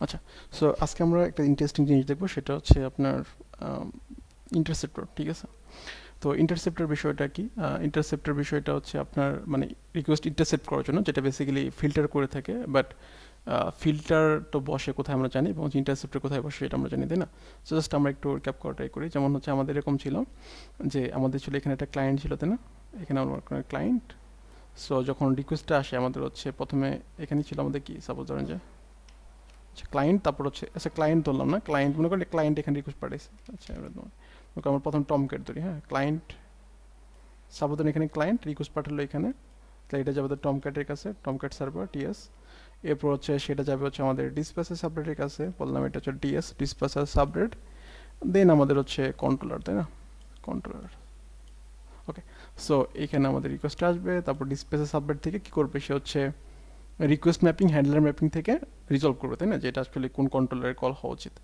আচ্ছা, সো আজকে আমরা একটা ইন্টারেস্টিং জিনিস দেখবো, সেটা হচ্ছে আপনার ইন্টারসেপ্টর। ঠিক আছে, তো ইন্টারসেপ্টর বিষয়টা কি? ইন্টারসেপ্টর বিষয়টা হচ্ছে আপনার মানে রিকোয়েস্ট ইন্টারসেপ্ট করার জন্য, যেটা বেসিক্যালি ফিল্টার করে থাকে। বাট ফিল্টার তো বসে কোথায় আমরা জানি, এবং ইন্টারসেপ্টর কোথায় বসে সেটা আমরা জানি, তাই না? সো জাস্ট আমরা একটু রিক্যাপ করা ট্রাই করি। যেমন হচ্ছে আমাদের এরকম ছিল যে আমাদের ছিল এখানে একটা ক্লায়েন্ট ছিল, তাই না? এখানে আমার ক্লায়েন্ট। সো যখন রিকোয়েস্টটা আসে আমাদের হচ্ছে প্রথমে এখানে ছিল আমাদের কি, সাপোজ ধরেন যে আচ্ছা ক্লায়েন্ট, তারপর হচ্ছে আচ্ছা ক্লায়েন্ট ধরলাম না, ক্লায়েন্ট মনে করেন ক্লায়েন্ট এখানে রিকোয়েস্ট পাঠাইছে। আচ্ছা এবার মনে করেন আমরা প্রথম টমক্যাট ধরি, হ্যাঁ ক্লায়েন্ট, সাপোজ এখানে ক্লায়েন্ট রিকোয়েস্ট পাঠালো এখানে, তাহলে এটা যাবে টমক্যাটের কাছে, টমক্যাট সার্ভার টিএস। এরপর হচ্ছে সেটা যাবে হচ্ছে আমাদের ডিসপ্যাচের সাবরেটের কাছে, বললাম এটা হচ্ছে ডিএস ডিসপ্যাচের সাবরেট। দেন আমাদের হচ্ছে কন্ট্রোলার, তাই না? কন্ট্রোলার। ওকে, সো এখানে আমাদের রিকোয়েস্ট আসবে, তারপর ডিসপ্যাচের সাবরেট থেকে কি করবে, সে হচ্ছে রিকোয়েস্ট ম্যাপিং হ্যান্ডলার ম্যাপিং থেকে রিজলভ করবে, তাই না? যেটা আসলে কোন কন্ট্রোলারের কল হওয়া উচিত।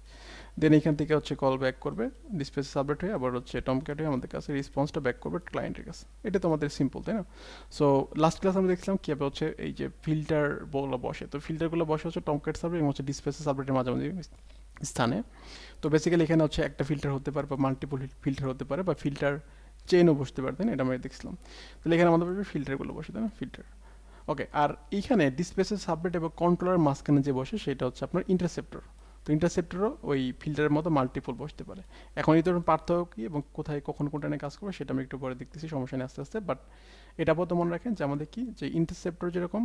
দেন এখান থেকে হচ্ছে কল ব্যাক করবে ডিসপ্যাচ সাবমিট হয়ে, আবার হচ্ছে টমক্যাট হয়ে আমাদের কাছে রেসপন্সটা ব্যাক করবে ক্লায়েন্টের কাছে। এটা তো আমাদের সিম্পল, তাই না? সো লাস্ট ক্লাস আমরা দেখছিলাম কীভাবে হচ্ছে এই যে ফিল্টারগুলো বসে, তো ফিল্টারগুলো বসে হচ্ছে টমক্যাট সাবমিট এবং হচ্ছে ডিসপ্যাচ সাবমিটের মাঝামাঝি স্থানে। তো বেসিক্যালি এখানে হচ্ছে একটা ফিল্টার হতে পারে বা মাল্টিপল ফিল্টার হতে পারে, বা ফিল্টার চেইনও বসতে পারে, তাই না? এটা আমরা দেখছিলাম। তাহলে এখানে আমাদের ফিল্টারগুলো বসে, তাই না? ফিল্টার। ওকে, আর এইখানে ডিসপ্লেসের সাবনেট এবং কন্ট্রোলার মাঝখানে যে বসে সেটা হচ্ছে আপনার ইন্টারসেপ্টর। তো ইন্টারসেপ্টরও ওই ফিল্টারের মতো মাল্টিপল বসতে পারে। এখন এই ধরনের পার্থক্য কি এবং কোথায় কখন কোনটা নিয়ে কাজ করবে সেটা আমি একটু পরে দেখতেছি, সমস্যা নেই আস্তে আস্তে। বাট এটা আপাতত মনে রাখেন যে আমাদের কি, যে ইন্টারসেপ্টর যেরকম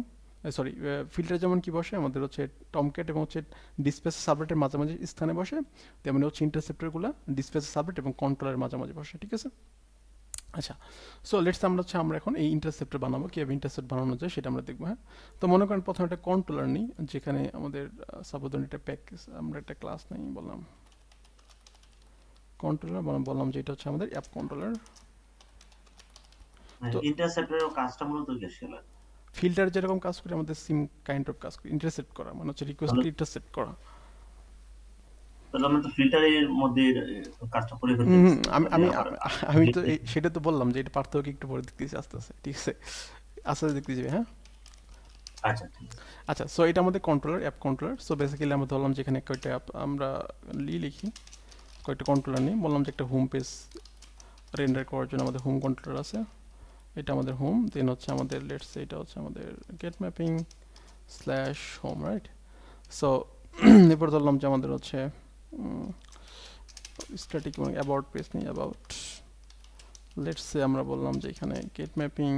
সরি ফিল্টার যেমন কি বসে আমাদের হচ্ছে টমক্যাট এবং হচ্ছে ডিসপ্লেস সাবনেটের মাঝামাঝি স্থানে বসে, তেমনি হচ্ছে ইন্টারসেপ্টরগুলো ডিসপ্লেস সাবনেট এবং কন্ট্রোলারের মাঝামাঝি বসে। ঠিক আছে, আচ্ছা। সো লেটস আমরা এখন এই ইন্টারসেপ্টর বানাবো, কীভাবে ইন্টারসেপ্ট বানানো যায় সেটা আমরা দেখবো, হ্যাঁ। তো মনে করেন প্রথমে একটা কন্ট্রোলার নিই, যেখানে আমাদের সাবধান একটা প্যাকেজ, আমরা একটা ক্লাস নেই, বললাম কন্ট্রোলার, বললাম যে এটা হচ্ছে আমাদের অ্যাপ কন্ট্রোলার। তো ইন্টারসেপ্টরের কাজটা মূলত কি আসলে? ফিল্টার যেরকম কাজ করে আমাদের সিম কাইন্ড অফ কাজ করে, ইন্টারসেপ্ট করা মানে হচ্ছে রিকোয়েস্টকে ইন্টারসেপ্ট করা। তাহলে আমরা তো ফিল্টারের মধ্যে কাজটা করে হুম হুম, ফেলতেছি, আমি তাহলে আমি আবার আমি তো সেটা তো বললাম যে এটা পার্থক্য একটু পরে দেখতেছি আস্তে আস্তে। ঠিক আছে, আস্তে আস্তে দেখতেছি, হ্যাঁ। আচ্ছা ঠিক আছে। আচ্ছা, সো এটা আমাদের controller, app controller. So basically আমরা ধরলাম যেখানে কয়েকটা অ্যাপ আমরা লিখি, কয়েকটা কন্ট্রোলার নিই। বললাম যে একটা হোম পেজ রেন্ডার করার জন্য আমাদের হোম কন্ট্রোলার আছে, এটা আমাদের হোম। দেন হচ্ছে আমাদের লেটস এটা হচ্ছে আমাদের get mapping slash home, right? So এরপর ধরলাম যে আমাদের হচ্ছে স্ট্যাটিক এবং অ্যাবাউট পেজ নেই, অ্যাবাউট লেটস সে আমরা বললাম যে এখানে গেট ম্যাপিং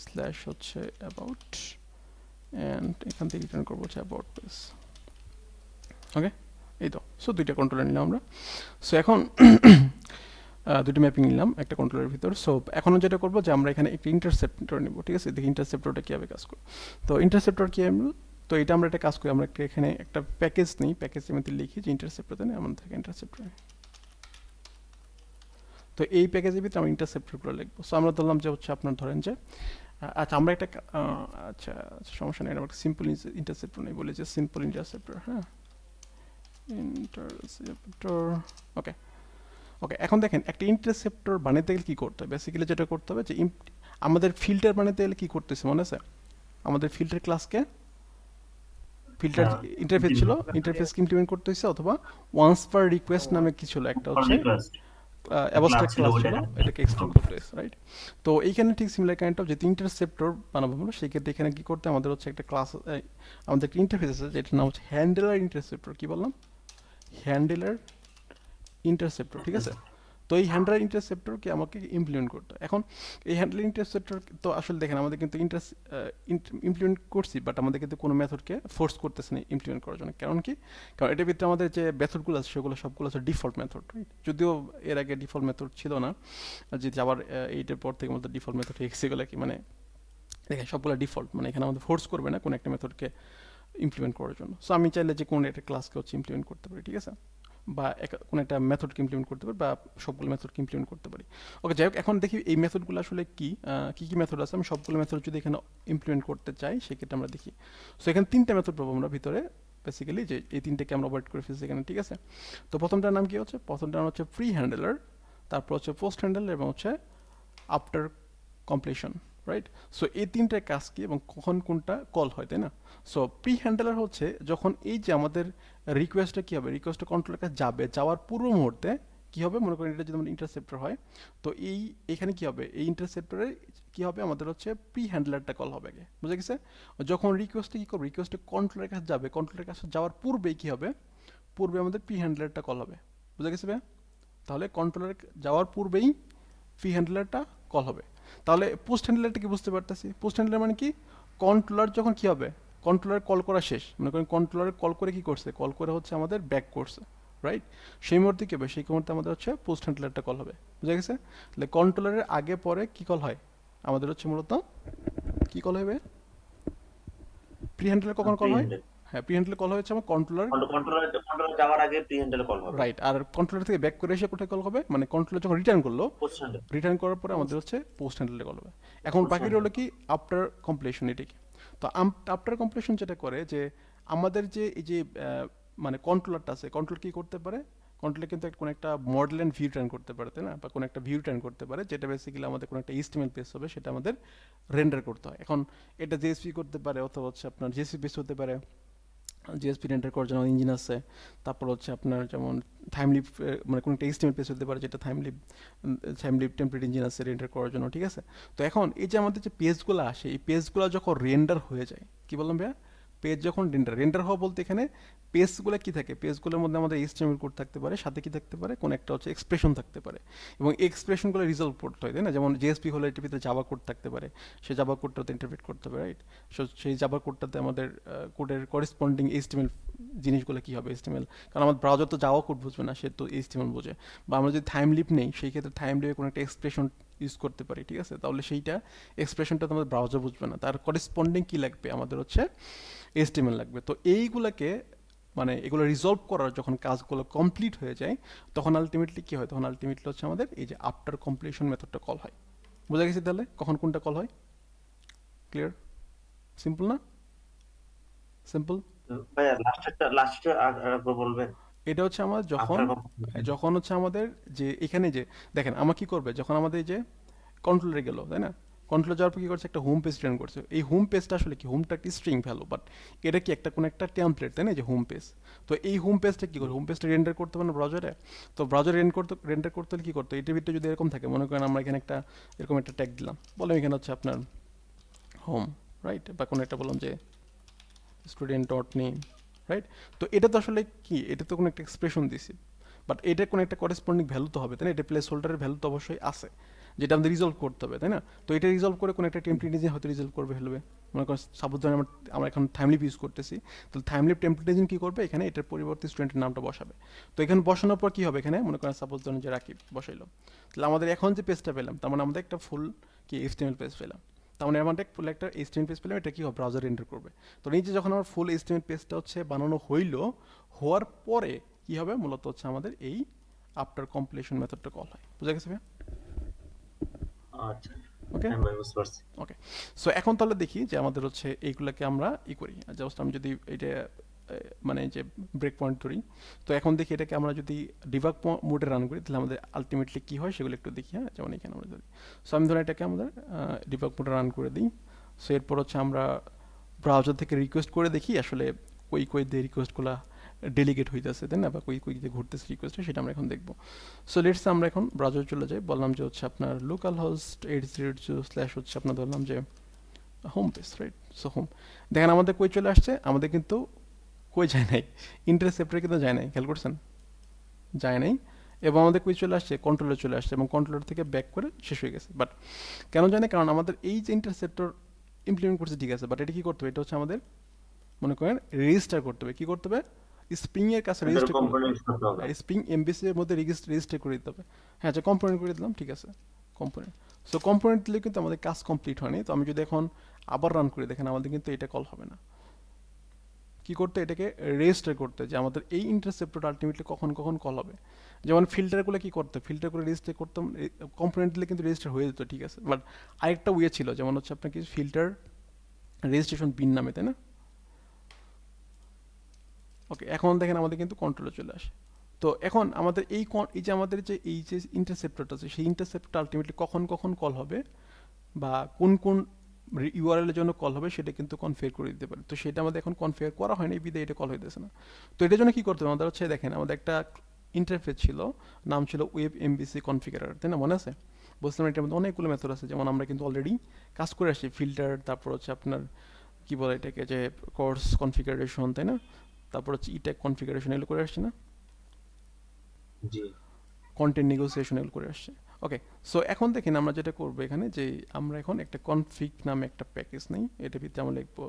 স্ল্যাশ হচ্ছে অ্যাবাউট, অ্যান্ড এখান থেকে রিটার্ন করবো হচ্ছে অ্যাবাউট পেজ। ওকে, এই তো। সো দুইটা কন্ট্রোলার নিলাম আমরা। সো এখন দুটো ম্যাপিং নিলাম একটা কন্ট্রোলের ভিতর। সো এখনও যেটা করবো যে আমরা এখানে একটা ইন্টারসেপ্টর নিব। ঠিক আছে, দেখি ইন্টারসেপ্টরটা কীভাবে কাজ করবো। তো ইন্টারসেপ্টর কি, তো এটা আমরা একটা কাজ করি, আমরা একটা এখানে একটা প্যাকেজ নিই, প্যাকেজের মধ্যে লিখি যে ইন্টারসেপ্টর, তাই না? আমাদের থেকে ইন্টারসেপ্টর, তো এই প্যাকেজের ভিতরে আমরা ইন্টারসেপ্টরগুলো লিখবো। সো আমরা ধরলাম যে হচ্ছে আপনার ধরেন যে আচ্ছা আমরা একটা আচ্ছা আচ্ছা সমস্যা নেই, আমরা সিম্পল ইন্টারসেপ্টর নেই, বলি যে সিম্পল ইন্টারসেপ্টর, হ্যাঁ ইন্টারসেপ্টর। ওকে ওকে, এখন দেখেন একটা ইন্টারসেপ্টর বানাতে গেলে কী করতে হবে, বেসিক্যালি যেটা করতে হবে যে আমাদের ফিল্টার বানাতে গেলে কী করতেছে মনে আছে? আমাদের ফিল্টার ক্লাসকে ফিল্টার ইন্টারফেস ছিল, ইন্টারফেসকে ইমপ্লিমেন্ট করতে হয়েছে, অথবা ওয়ান্স পার রিকোয়েস্ট নামে কি ছিল একটা হচ্ছে অ্যাবস্ট্রাক্ট ক্লাস ছিল, এটাকে এক্সটেন্ড করতে হয়েছে, রাইট? তো এইখানে ঠিক সিমিলার কাইন্ড অফ যেহেতু ইন্টারসেপ্টর বানাবো আমরা, সেক্ষেত্রে এখানে কী করতে আমাদের হচ্ছে একটা ক্লাস, আমাদের একটা ইন্টারফেস আছে যেটার নাম হচ্ছে হ্যান্ডেলার ইন্টারসেপ্টর। কী বললাম? হ্যান্ডেলার ইন্টারসেপ্টর, ঠিক আছে। তো এই হ্যান্ডেলার ইন্টারসেপ্টরকে আমাকে ইমপ্লিমেন্ট করতে হয়। এখন এই হ্যান্ডেলার ইন্টারসেপ্টর তো আসলে দেখেন আমাদের কিন্তু ইমপ্লিমেন্ট করছি, বাট আমাদের কিন্তু কোনো মেথডকে ফোর্স করতেছে না ইমপ্লিমেন্ট করার জন্য। কারণ কি? কারণ এটার ভিতরে আমাদের যে মেথডগুলো আছে সেগুলো সবগুলো আছে ডিফল্ট মেথড, রাইট? যদিও এর আগে ডিফল্ট মেথড ছিল না, যে আবার এইটার পর থেকে আমাদের ডিফল্ট মেথড হয়ে গেছে, এগুলো কি মানে দেখেন সবগুলো ডিফল্ট, মানে এখানে আমাদের ফোর্স করবে না কোনো একটা মেথডকে ইমপ্লিমেন্ট করার জন্য। সো আমি চাইলে যে কোনো একটা ক্লাসকে হচ্ছে ইমপ্লিমেন্ট করতে পারি, ঠিক আছে, বা কোনো একটা মেথডকে ইমপ্লিমেন্ট করতে পারি, বা সবগুলো মেথডকে ইমপ্লিমেন্ট করতে পারি। ওকে, যাই হোক, এখন দেখি এই মেথডগুলো আসলে কি কি মেথড আছে। আমি সবগুলো মেথড যদি এখানে ইমপ্লিমেন্ট করতে চাই সেক্ষেত্রে আমরা দেখি। সো এখানে তিনটা মেথড পাবো আমরা ভিতরে, বেসিক্যালি যে এই তিনটাকে আমরা অ্যাভয়েড করে ফেলছি এখানে, ঠিক আছে। তো প্রথমটার নাম কি হচ্ছে? প্রথমটার নাম হচ্ছে প্রি হ্যান্ডেলার, তারপর হচ্ছে পোস্ট হ্যান্ডেলার, এবং হচ্ছে আফটার কমপ্লিশন, রাইট? সো এই তিনটার কাজ কি এবং কখন কোনটা কল হয়, তাই না? সো প্রি হ্যান্ডলার হচ্ছে যখন এই যে আমাদের রিকোয়েস্টটা কি হবে, রিকোয়েস্টটা কন্ট্রোলের কাছে যাবে, যাওয়ার পূর্ব মুহূর্তে কি হবে, মনে করেন এটা যদি আমাদের ইন্টারসেপ্টর হয়, তো এখানে কি হবে, এই ইন্টারসেপ্টরে কি হবে, আমাদের হচ্ছে প্রি হ্যান্ডলারটা কল হবে আগে, বুঝা গেছে? যখন রিকোয়েস্টটা কি করবে, রিকোয়েস্টটা কন্ট্রোলের কাছে যাবে, কন্ট্রোলের কাছে যাওয়ার পূর্বেই কি হবে, পূর্বে আমাদের প্রি হ্যান্ডলারটা কল হবে, বুঝা গেছে ভাই? তাহলে কন্ট্রোলার যাওয়ার পূর্বেই প্রি হ্যান্ডলারটা কল হবে। তাহলে পোস্ট হ্যান্ডলারটা কি বুঝতে পারতেছি, পোস্ট হ্যান্ডলার মানে কি, কন্ট্রোলার যখন কি হবে, কন্ট্রোলার কল করা শেষ, মনে করেন কন্ট্রোলার কল করে কি করছে, কল করে হচ্ছে আমাদের ব্যাক করছে, রাইট? সেই মুহূর্তে কি হবে, সেই মুহূর্তে আমাদের হচ্ছে পোস্ট হ্যান্ডলারটা কল হবে, বুঝা গেছে? তাহলে কন্ট্রোলারের আগে পরে কি কল হয়, আমাদের হচ্ছে মূলত কি কল হবে, প্রি হ্যান্ডলার কখন কল প্রি হয়? হ্যান্ডেল হ্যাঁ, প্রি হ্যান্ডলার কল হচ্ছে আমার কন্ট্রোলার, কন্ট্রোলার যাওয়ার আগে প্রি হ্যান্ডেল কল হবে। রাইট। আর কন্ট্রোলার থেকে ব্যাক করে এসে কোথায় কল হবে, মানে কন্ট্রোলার যখন রিটার্ন করলো, পোস্ট হ্যান্ডেল রিটার্ন করার পরে আমাদের হচ্ছে পোস্ট হ্যান্ডেলে কল হবে। এখন পোস্ট বাকিটা হ্যান্ডেল হলো কি আফটার কমপ্লিশন, এটাকে। তো আফটার কমপ্লিশন যেটা করে যে আমাদের যে এই যে মানে কন্ট্রোলারটা আছে, কন্ট্রোল কি করতে পারে, কন্ট্রোলার কিন্তু কোনো একটা মডেল অ্যান্ড ভিউ টার্ন করতে পারে, তাই না? বা কোনো একটা ভিউ টার্ন করতে পারে, যেটা বেসিক্যালি আমাদের কোনো একটা HTML পেজ হবে, সেটা আমাদের রেন্ডার করতে হয়। এখন এটা জেএসপি করতে পারে, অথবা হচ্ছে আপনার জেএসপি বেস হতে পারে, জিএসপি রেন্ডার করার জন্য ইঞ্জিন আছে। তারপর হচ্ছে আপনার যেমন থাইমলিপ, মানে কোনো একটা HTML পেজ হতে পারে যেটা থাইমলিপ টেমপ্লেট ইঞ্জিন আছে রেন্ডার করার জন্য, ঠিক আছে? তো এখন এই যে আমাদের যে পেজগুলো আসে, এই পেজগুলো যখন রেন্ডার হয়ে যায়, কি বললাম ভাইয়া, পেজ যখন রেন্ডার হওয়া বলতে এখানে পেজগুলো কি থাকে, পেজগুলোর মধ্যে আমাদের HTML কোড থাকতে পারে, সাথে কি থাকতে পারে, কোন একটা হচ্ছে এক্সপ্রেশন থাকতে পারে, এবং এক্সপ্রেশনগুলো রিজলভ করতে হয়, তাই না? যেমন জেএসপি হলে এটির ভিতরে জাভা কোড থাকতে পারে, সেই জাভা কোডটাতে ইন্টারপ্রেট করতে হবে, রাইট? সেই জাভা কোডটাতে আমাদের কোডের করেসপন্ডিং HTML জিনিসগুলো কি হবে, HTML, কারণ আমার ব্রাউজার তো জাভা কোড বুঝবে না, সে তো HTML বোঝে। বা আমরা যদি থাইমলিপ নেই, সেই ক্ষেত্রে থাইমলিপে কোনো একটা এক্সপ্রেশন ইউজ করতে পারি, ঠিক আছে? তাহলে সেইটা এক্সপ্রেশনটা তো আমাদের ব্রাউজার বুঝবে না, তার করেসপন্ডিং কি লাগবে, আমাদের হচ্ছে HTML লাগবে। তো এইগুলাকে মানে এগুলো রিজলভ করার যখন কাজগুলো কমপ্লিট হয়ে যায়, তখন আলটিমেটলি কি হয়, তখন আলটিমেটলি হচ্ছে আমাদের এই যে আফটার কমপ্লিশন মেথডটা কল হয়। বোঝা গেছে তাহলে কখন কোনটা কল হয়? ক্লিয়ার? সিম্পল না? সিম্পল। ভাইয়া লাস্টেরটা আরেকবার বলবেন। এটা হচ্ছে আমার যখন, আফটার যখন হচ্ছে আমাদের যে এখানে যে দেখেন আমার কি করবে, যখন আমাদের এই যে কন্ট্রোলারে গেল, তাই না? কন্ট্রোল যাওয়ার পর কি করছে, একটা হোম পেজ রিটার্ন করছে। এই হোম পেজটা আসলে কি, হোমটা একটি স্ট্রিং ভ্যালু, বাট এটা কি একটা কোনো একটা টেমপ্লেট, তাই না? যে হোম পেজ, তো এই হোম পেজটা কি করে, হোম পেজটা রেন্ডার করতে পারে না ব্রাউজারে? তো ব্রাউজার রেন্ডার করতে হলে কি করতে, এটার ভিতরে যদি এরকম থাকে, মনে করেন আমরা এখানে একটা এরকম একটা ট্যাগ দিলাম, বললাম এখানে হচ্ছে আপনার হোম, রাইট? বা কোনো একটা বললাম যে স্টুডেন্ট ডট নেম, রাইট? তো এটা তো আসলে কি, এটা তো কোনো একটা এক্সপ্রেশন দিছি, বাট এটা কোনো একটা করেসপন্ডিং ভ্যালু তো হবে, তাই না? এটা প্লেস হোল্ডারের ভ্যালু তো অবশ্যই আছে, যেটা আমাদের রিজলভ করতে হবে, তাই না? তো এটা রিজলভ করে কোনো একটা টেমপ্লেট ইঞ্জিন হয়তো রিজলভ করবে, ফেলবে। মনে করেন সাপোজ ধরেন আমরা এখন থাইমলিপ ইউজ করতেছি, তাহলে থাইমলিপ টেমপ্লেট ইঞ্জিন কী করবে, এখানে এটার পরিবর্তে স্টুডেন্টের নামটা বসাবে। তো এখানে বসানোর পর কী হবে, এখানে মনে করেন সাপোজ ধরেন যে রাকিব বসাইলো, তাহলে আমাদের এখন যে পেজটা পেলাম, তার মানে আমাদের একটা ফুল কি HTML পেজ পেলাম, তার মানে আমাদের ফুল একটা HTML পেজ পেলাম, এটা কি হবে, ব্রাউজার রেন্ডার করবে। তো নিচে যখন আমার ফুল HTML পেজটা হচ্ছে বানানো হওয়ার পরে কি হবে, মূলত হচ্ছে আমাদের এই আফটার কমপ্লিশন মেথডটা কল হয়। বুঝা গেছে ভাই? আচ্ছা, ওকে, হ্যাঁ ভাই বুঝতে পারছি। ওকে। সো এখন তাহলে দেখি যে আমাদের হচ্ছে এইগুলোকে আমরা করি, জাস্ট আমি যদি এটা মানে যে ব্রেক পয়েন্ট ধরি, তো এখন দেখি এটাকে আমরা যদি ডিবাগ মোডে রান করি, তাহলে আমাদের আলটিমেটলি কী হয় সেগুলো একটু দেখি। হ্যাঁ, যেমন এখানে আমরা যদি, সো আমি ধরুন এটাকে আমাদের ডিবাগ মোডে রান করে দিই। সো এরপর হচ্ছে আমরা ব্রাউজার থেকে রিকোয়েস্ট করে দেখি আসলে কই দিয়ে রিকোয়েস্টগুলো ডেলিগেট হইতেছে, তাই না? বা কই দিয়ে ঘুরতেছে রিকোয়েস্টটা, সেটা আমরা এখন দেখবো। সো লেটস আমরা এখন ব্রাউজার চলে যাই, বললাম যে হচ্ছে আপনার লোকাল হোস্ট 80// হচ্ছে আপনার ধরলাম যে home page, right? So home, দেখেন আমাদের কই চলে আসছে, আমাদের কিন্তু কই যায় নাই, ইন্টারসেপ্টরে কিন্তু যায় নাই, খেয়াল করছেন? যায় নাই। এবং আমাদের কই চলে আসছে, কন্ট্রোলে চলে আসছে, এবং কন্ট্রোলার থেকে ব্যাক করে শেষ হয়ে গেছে। বাট কেন যায় না, কারণ আমাদের এই যে ইন্টারসেপ্টর ইমপ্লিমেন্ট করছে, ঠিক আছে, বাট এটা কি করতে হবে, এটা হচ্ছে আমাদের মনে করেন রেজিস্টার করতে হবে। কি করতে হবে, স্প্রিং এর কাছে রেজিস্টার করতে হবে, স্প্রিং এমবিসি এর মধ্যে রেজিস্টার করে দিতে হবে। হ্যাঁ, আচ্ছা, কম্পোনেন্ট করে দিলাম, ঠিক আছে, কম্পোনেন্ট। সো কম্পোনেন্ট দিলে কিন্তু আমাদের কাজ কমপ্লিট হয়নি। তো আমি যদি এখন আবার রান করি, দেখেন আমাদের কিন্তু এটা কল হবে না। কি করতে, এটাকে রেজিস্টার করতে, যে আমাদের এই ইন্টারসেপ্টর আলটিমেটলি কখন কখন কল হবে। যেমন ফিল্টারগুলো কি করতে, ফিল্টার করে রেজিস্টার করতাম, কম্পোনেন্ট দিলে কিন্তু রেজিস্টার হয়ে যেত, ঠিক আছে। বাট আরেকটা ওয়ে ছিল, যেমন হচ্ছে আপনার কি ফিল্টার রেজিস্ট্রেশন বিন নামে, তাই না? ওকে, এখন দেখেন আমাদের কিন্তু কন্ট্রোলে চলে আসে। তো এখন আমাদের এই যে আমাদের যে এই যে ইন্টারসেপ্টরটা আছে, সেই ইন্টারসেপ্টরটা আলটিমেটলি কখন কখন কল হবে, বা কোন কোন ইউআরএল এর জন্য কল হবে সেটা কিন্তু কনফিগার করে দিতে পারে। তো সেটা আমাদের এখন কনফিগার করা হয়নি, বিধায় এটা কল হইতেছে না। তো এটার জন্য কি করতে হবে আমাদের হচ্ছে, দেখেন আমাদের একটা ইন্টারফেস ছিল, নাম ছিল ওয়েব এমবিসি কনফিগারার, তাই না, মনে আছে? বলছিলাম এটার মধ্যে অনেকগুলো মেথড আছে, যেমন আমরা কিন্তু অলরেডি কাজ করে আসছি, ফিল্টার, তারপর হচ্ছে আপনার কি বলে এটাকে, যে কোর্স কনফিগারেশন, তাই না, তারপর হচ্ছে ইট্যাগ কনফিগারেশন, এগুলো করে আসছি না, জি কন্টেন্ট নেগোসিয়েশন এগুলো করে আসছে। ওকে, সো এখন দেখেন আমরা যেটা করবো এখানে, যে আমরা এখন একটা কনফিগ নামে একটা প্যাকেজ নেই, এটার ভিতরে আমরা লিখবো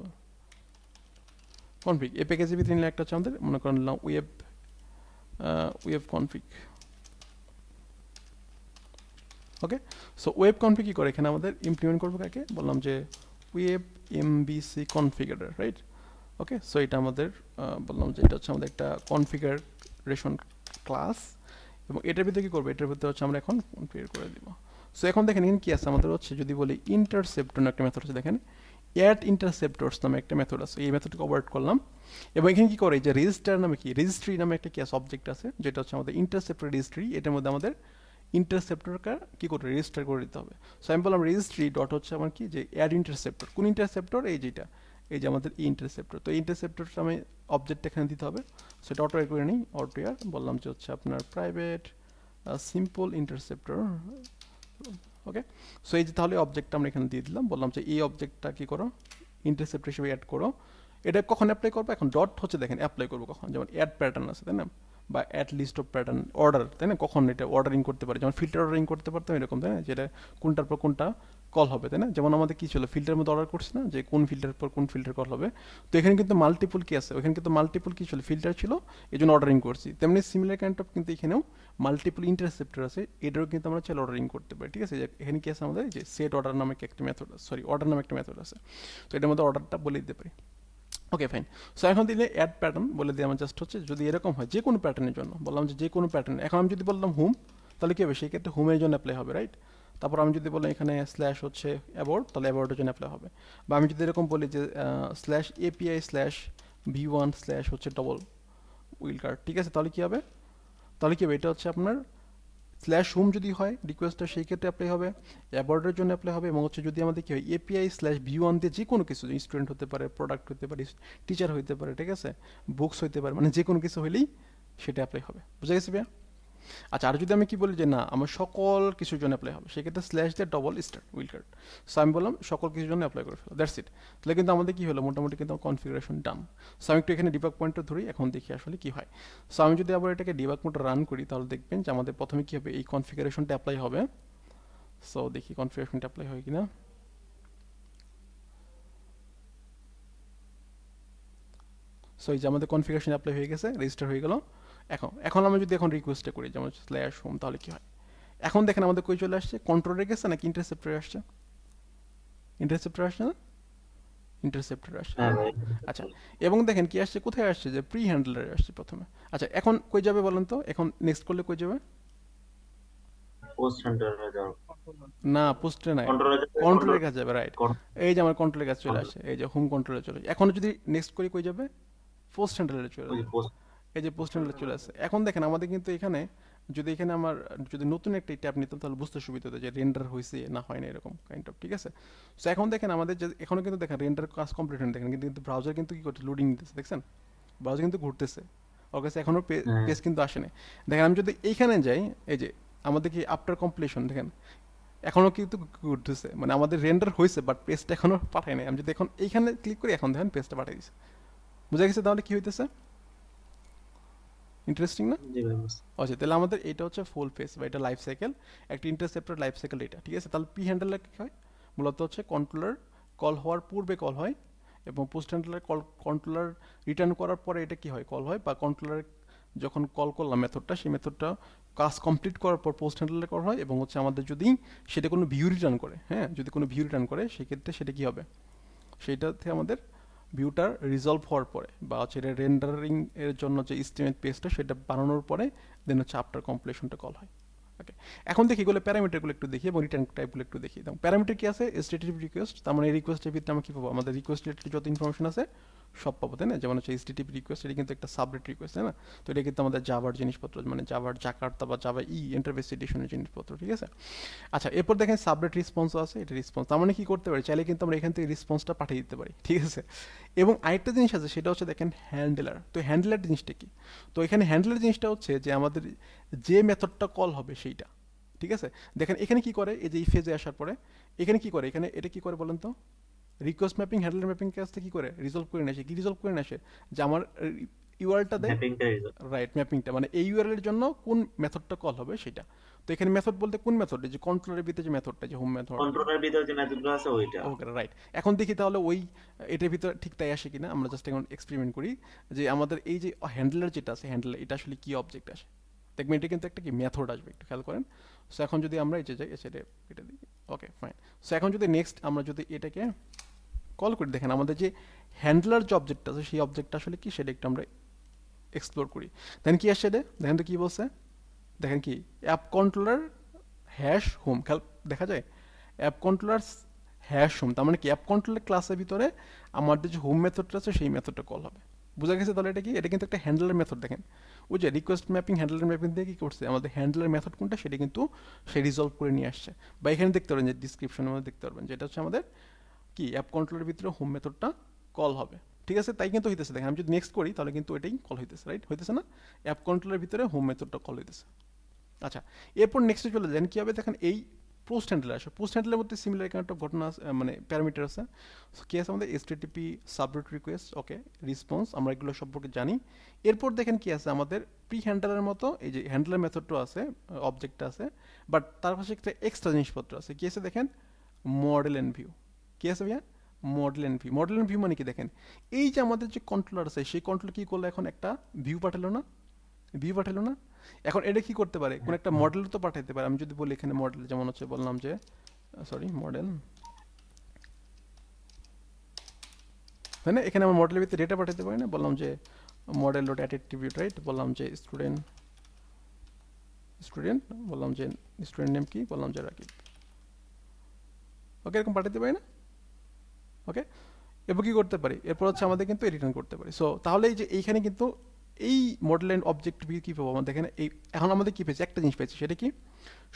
কনফিগ। এই প্যাকেজের ভিতরে নিলে একটা হচ্ছে আমাদের, মনে করেন ওয়েব কনফিগ। ওকে, সো ওয়েব কনফিগ কি করে, এখানে আমাদের ইমপ্লিমেন্ট করবো কাকে, বললাম যে ওয়েব এমবিসি কনফিগারেটর, রাইট। ওকে, সো এটা আমাদের বললাম যে এটা হচ্ছে আমাদের একটা কনফিগারেশন ক্লাস, এবং এটার ভিতরে কি করবো, এটার ভিতরে হচ্ছে আমরা এখন কনফিগার করে দিব। সো এখন দেখেন এখানে কি আছে আমাদের হচ্ছে, যদি বলি ইন্টারসেপ্টর একটা মেথড আছে, দেখেন অ্যাড ইন্টারসেপ্টরস নামে একটা মেথড আছে, এই মেথডকে ওভাররাইড করলাম, এবং এখানে কি করে, যে রেজিস্টার নামে কি, রেজিস্ট্রি নামে একটা কি আছে, অবজেক্ট আছে, যেটা হচ্ছে আমাদের ইন্টারসেপ্টর রেজিস্ট্রি, এটার মধ্যে আমাদের ইন্টারসেপ্টরকে কি করে রেজিস্টার করে দিতে হবে। সো আমি বললাম রেজিস্ট্রি ডট হচ্ছে আমার কি, যে অ্যাড ইন্টারসেপ্টর, কোন ইন্টারসেপ্টর, এই যেটা, এই যে আমাদের এই ইন্টারসেপ্টর, তো এই ইন্টারসেপ্টর আমি অবজেক্ট এখানে দিতে হবে। সো এটা অটো এর করে নিই, অটো এর বললাম যে হচ্ছে আপনার প্রাইভেট সিম্পল ইন্টারসেপ্টর। ওকে, সো এই যে তাহলে অবজেক্টটা আমরা এখানে দিয়ে দিলাম, বললাম যে এই অবজেক্টটা কি করো, ইন্টারসেপ্টর হিসেবে অ্যাড করো। এটা কখন অ্যাপ্লাই করবো, এখন ডট হচ্ছে দেখেন অ্যাপ্লাই করবো কখন, যেমন অ্যাড প্যাটার্ন আছে, তাই না, বা at least of pattern order, তাই না, কখন এটা অর্ডারিং করতে পারে, যেমন ফিল্টার অর্ডারিং করতে পারতাম এরকম, তাই না, যেটা কোনটার পর কোনটা কল হবে, তাই না, যেমন আমাদের কি ছিল ফিল্টারের মধ্যে অর্ডার করছি না, যে কোন ফিল্টার পর কোন ফিল্টার কল হবে। তো এখানে কিন্তু মাল্টিপল কি আছে, ওখানে কিন্তু মাল্টিপল কি ছিল, ফিল্টার ছিল, এই জন্য অর্ডারিং করছি। তেমনি সিমিলার কাইন্ড অফ কিন্তু এখানেও মাল্টিপল ইন্টারসেপ্টর আছে, এটারও কিন্তু আমরা চাইলে অর্ডারিং করতে পারি, ঠিক আছে। এখানে কি আছে আমাদের, যে সেট অর্ডার নামে একটা মেথড, সরি অর্ডার নামে একটা মেথড আছে, তো এটার মধ্যে অর্ডারটা বলে দিতে পারি। ওকে ফাইন, সো এখন দিলে অ্যাড প্যাটার্ন বলে দিই, আমার জাস্ট হচ্ছে যদি এরকম হয় যে কোনো প্যাটার্নের জন্য, বললাম যে কোনো প্যাটার্ন, এখন আমি যদি বললাম হোম, তাহলে কী হবে, সেই ক্ষেত্রে হোমের জন্য অ্যাপ্লাই হবে, রাইট। তারপর আমি যদি বললাম এখানে স্ল্যাশ হচ্ছে অ্যাবাউট, তাহলে অ্যাবাউটের জন্য অ্যাপ্লাই হবে। বা আমি যদি এরকম বলি যে slash API slash V1 slash হচ্ছে ডবল উইল কার্ড, ঠিক আছে, তাহলে কী হবে, তাহলে কী হবে, এটা হচ্ছে আপনার স্ল্যাশ হোম যদি হয় রিকোয়েস্টটা, সেই ক্ষেত্রে অ্যাপ্লাই হবে, অ্যাবাউটের জন্য অ্যাপ্লাই হবে, এবং হচ্ছে যদি আমাদের কী হয় এপিআই স্ল্যাশ ভি1 দিয়ে যে কোনো কিছু, স্টুডেন্ট হতে পারে, প্রোডাক্ট হতে পারে, টিচার হতে পারে, ঠিক আছে, বুকস হতে পারে, মানে যে কোনো কিছু হলেই সেটা অ্যাপ্লাই হবে, বুঝা গেছে ভাইয়া? আচ্ছা, আর যদি আমি কি বলি যে না আমার সকল কিছুর জন্য অ্যাপ্লাই হবে, সেক্ষেত্রে স্ল্যাশ দিয়ে double star will card. So আমি বললাম সকল কিছুর জন্য অ্যাপ্লাই করে ফেলো, দ্যাটস ইট। তাহলে কিন্তু আমাদের কি হলো, মোটামুটি কিন্তু কনফিগারেশন ডান। সো আমি একটু এখানে ডিবাগ পয়েন্টটা ধরি, এখন দেখি আসলে কি হয়। সো আমি যদি আবার এটাকে ডিবাগ মোডে রান করি, তাহলে দেখবেন যে আমাদের প্রথমে কি হবে, এই কনফিগারেশনটা অ্যাপ্লাই হবে। সো দেখি কনফিগারেশনটা অ্যাপ্লাই হয় কিনা। সো এই যে আমাদের কনফিগারেশন অ্যাপ্লাই হয়ে গেছে, রেজিস্টার হয়ে গেল। এখন আমরা যদি এখন রিকোয়েস্টটা করি, যেমন স্ল্যাশ হোম, তাহলে কি হয়, এখন দেখেন আমাদের কই চলে আসছে, কন্ট্রোলে গেছে নাকি ইন্টারসেপ্টরে আসছে, ইন্টারসেপ্টরে আসছে না, ইন্টারসেপ্টরে আসছে। হ্যাঁ ভাই, আচ্ছা, এবং দেখেন কি আসছে, কোথায় আসছে, যে প্রি হ্যান্ডলারে আসছে প্রথমে। আচ্ছা, এখন কই যাবে বলেন তো, এখন নেক্সট করলে কই যাবে, পোস্ট সেন্টারে যাও, না পোস্টে নাই, কন্ট্রোলে কন্ট্রোলের কাছে যাবে, রাইট। কন্ট্রোল এই যে আমার কন্ট্রোলের কাছে চলে আসছে, এই যে হোম কন্ট্রোলে চলে, এখন যদি নেক্সট করি কই যাবে, পোস্ট হ্যান্ডলারে চলে ওই যাবে, পোস্ট। এই যে পোস্ট হ্যান্ডলারে চলে আসছে। এখন দেখেন আমাদের কিন্তু এখানে যদি এখানে আমার যদি নতুন একটা ট্যাব নিতাম, তাহলে বুঝতে সুবিধা হতো যে রেন্ডার হয়েছে না হয় না, এরকম কাইন্ড অফ, ঠিক আছে। সো এখন দেখেন আমাদের যে এখনো কিন্তু দেখেন রেন্ডার কাজ কমপ্লিট হয়নি, দেখেন কিন্তু ব্রাউজার কিন্তু কি করছে, লোডিং নিতেছে, দেখছেন ব্রাউজার কিন্তু ঘুরতেছে, ওর কাছে এখনো হ্যাঁ পেজ কিন্তু আসে না। দেখেন আমি যদি এইখানে যাই, এই যে আমাদের কি আফটার কমপ্লিশন, দেখেন এখনো কিন্তু ঘুরতেছে, মানে আমাদের রেন্ডার হয়েছে বাট পেজটা এখনো পাঠায় নাই। আমি যদি এখন এইখানে ক্লিক করি, এখন দেখেন পেজটা পাঠিয়ে দিচ্ছে, বুঝা গেছে তাহলে কি হইতেছে, ইন্টারেস্টিং না? জি ভাই, বুঝছি। আচ্ছা, তাহলে আমাদের এটা হচ্ছে ফুল ফেস বা এটা লাইফ সাইকেল, একটা ইন্টারসেপ্টর লাইফ সাইকেল এটা, ঠিক আছে। তাহলে পি হ্যান্ডেলার কী হয়, মূলত হচ্ছে কন্ট্রোলার কল হওয়ার পূর্বে কল হয়, এবং পোস্ট হ্যান্ডেলার কন্ট্রোলার রিটার্ন করার পরে এটা কি হয়, কল হয়, বা কন্ট্রোলার যখন কল করলাম মেথডটা, সেই মেথডটা কাজ কমপ্লিট করার পর পোস্ট হ্যান্ডেলার কল হয়, এবং হচ্ছে আমাদের যদি সেটা কোনো ভিউ রিটার্ন করে, হ্যাঁ যদি কোনো ভিউ রিটার্ন করে, সেক্ষেত্রে সেটা কী হবে, সেইটাতে আমাদের ভিউটার রিজলভ হওয়ার পরে, বা হচ্ছে এটা রেন্ডারিং এর জন্য যে এস্টিমেট পেজটা সেটা বানানোর পরে দেন হচ্ছে আফটার কমপ্লিশনটা কল হয়। ওকে, এখন দেখি এগুলো প্যারামিটারগুলো একটু দেখি, এবং রিটার্ন টাইপগুলো একটু দেখি। প্যারামিটার কি আছে, স্ট্যাটিক রিকোয়েস্ট, তার মানে এই রিকোয়েস্টের ভিতরে আমরা কী পাবো, আমাদের রিকোয়েস্ট রিলেটেড যত ইনফরমেশন আছে সব পাবো, তাই না? যেমন হচ্ছে এইচটিটিপি রিকোয়েস্ট, এটা কিন্তু একটা সাবনেট রিকোয়েস্ট, তাই না? তো এটা কিন্তু আমাদের জাভার জিনিসপত্র, মানে জাভার জাকার্তা বা জাভা ইন্টারফেস এডিশনের জিনিসপত্র, ঠিক আছে? আচ্ছা, এরপর দেখেন সাবনেট রেসপন্সও আছে, এটা রেসপন্স, তার মানে কি করতে পারি, চাইলে কিন্তু আমরা এখান থেকে রেসপন্সটা পাঠিয়ে দিতে পারি, ঠিক আছে? এবং আরেকটা জিনিস আছে, সেটা হচ্ছে দেখেন হ্যান্ডেলার। তো হ্যান্ডেলার জিনিসটা কি? তো এখানে হ্যান্ডেলার জিনিসটা হচ্ছে যে আমাদের যে মেথডটা কল হবে সেইটা, ঠিক আছে? দেখেন এখানে কি করে, এই যে এই ফেজে আসার পরে এখানে কি করে, এখানে এটা কি করে বলেন তো, রিকোয়েস্ট ম্যাপিং হ্যান্ডেলার ম্যাপিং কাজটা কি করে, রিজলভ করে নিয়ে আসে। কি রিজলভ করে নিয়ে আসে? যে আমার ইউআরএলটা দেয়, ম্যাপিংটা রাইট, ম্যাপিংটা, মানে এই ইউআরএল এর জন্য কোন মেথডটা কল হবে সেটা। তো এখানে মেথড বলতে কোন মেথড, যে কন্ট্রোলের ভিতরে যে মেথডটা, যে হোম মেথড। কন্ট্রোলের ভিতরে যে মেথডগুলো আছে ওইটা। ওকে, রাইট। এখন দেখি তাহলে ওই এটার ভিতরে ঠিক তাই আসে কিনা, আমরা জাস্ট এখন এক্সপেরিমেন্ট করি যে আমাদের এই যে হ্যান্ডেলার যেটা আছে, হ্যান্ডেলার এটা আসলে কি অবজেক্ট আসে। দেখবেন এটা কিন্তু একটা কি মেথড আসবে, একটু খেয়াল করেন। সো এখন যদি আমরা এই যে যাই সেটা এটা দিই, ওকে ফাইন। সো এখন যদি নেক্সট আমরা যদি এটাকে কল করি, দেখেন আমাদের যে হ্যান্ডলার যে অবজেক্টটা আছে সেই অবজেক্টটা আসলে কি সেটা একটু আমরা এক্সপ্লোর করি। দেখেন কি আসছে এটা, দেখেন তো কি বলছে, দেখেন কি অ্যাপ কন্ট্রোলার হ্যাশ হোম, খেয়াল দেখা যায় অ্যাপ কন্ট্রোলার হ্যাশ হোম, তার মানে কি অ্যাপ কন্ট্রোলার ক্লাসের ভিতরে আমাদের যে হোম মেথডটা আছে সেই মেথডটা কল হবে। বোঝা গেছে তাহলে এটা কি, এটা কিন্তু একটা হ্যান্ডলার মেথড। দেখেন ওই যে রিকোয়েস্ট ম্যাপিং হ্যান্ডলার ম্যাপিং দিয়ে কি করছে, আমাদের হ্যান্ডলার মেথড কোনটা সেটা কিন্তু সে রিজলভ করে নিয়ে আসছে। বা এখানে দেখতে পারেন যে ডিসক্রিপশনের মধ্যে দেখতে পারবেন যেটা হচ্ছে আমাদের কি অ্যাপ কন্ট্রোলের ভিতরে হোম মেথডটা কল হবে, ঠিক আছে? তাই কিন্তু হইতেছে, দেখেন আমি যদি নেক্সট করি তাহলে কিন্তু এটাই কল হইতেছে, রাইট, হইতেছে না? অ্যাপ কন্ট্রোলের ভিতরে হোম মেথডটা কল হইতেছে। আচ্ছা, এরপর নেক্সটে চলে যান, কি হবে দেখেন এই পোস্ট হ্যান্ডেল আসে। পোস্ট হ্যান্ডেলের মধ্যে সিমিলার একটা ঘটনা আছে, মানে প্যারামিটার আছে। কি আছে আমাদের, এসটিটিপি সাবনেট রিকোয়েস্ট, ওকে, রেসপন্স, আমরা এগুলো সম্পর্কে জানি। এরপর দেখেন কি আছে আমাদের প্রি হ্যান্ডেলের মতো এই যে হ্যান্ডেলার মেথডটা আছে, অবজেক্টটা আছে, বাট তার পাশে একটা এক্সট্রা জিনিসপত্র আছে। কি আছে দেখেন, মডেল এন্ড ভিউ। কি আছে ভাইয়া, model and view. Model and view মানে কি, দেখেন এই যে আমাদের যে কন্ট্রোলার আছে সেই কন্ট্রোলার কি করলো, এখন একটা ভিউ পাঠালো না, ভিউ পাঠালো না। এখন এটা কি করতে পারে, কোন একটা মডেল তো পাঠাইতে পারে। আমি যদি বলি এখানে মডেল, যেমন হচ্ছে বললাম যে সরি মডেল, তাই না? এখানে আমার মডেলের ভিতরে ডেটা পাঠাতে পারি না, বললাম যে মডেল ডট অ্যাট্রিবিউট, রাইট, বললাম যে স্টুডেন্ট, স্টুডেন্ট বললাম যে স্টুডেন্ট নেম কি, বললাম যে রাকিব, ওকে, এরকম পাঠাতে পারি না, ওকে। এরপর কি করতে পারি, এরপর হচ্ছে আমাদের কিন্তু রিটার্ন করতে পারি। সো তাহলে এই যে এইখানে কিন্তু এই মডেল এন্ড অবজেক্ট ভিউ কি পাবো আমরা, দেখেন এই এখন আমাদের কি পেয়েছি, একটা জিনিস পেয়েছি, সেটা কি,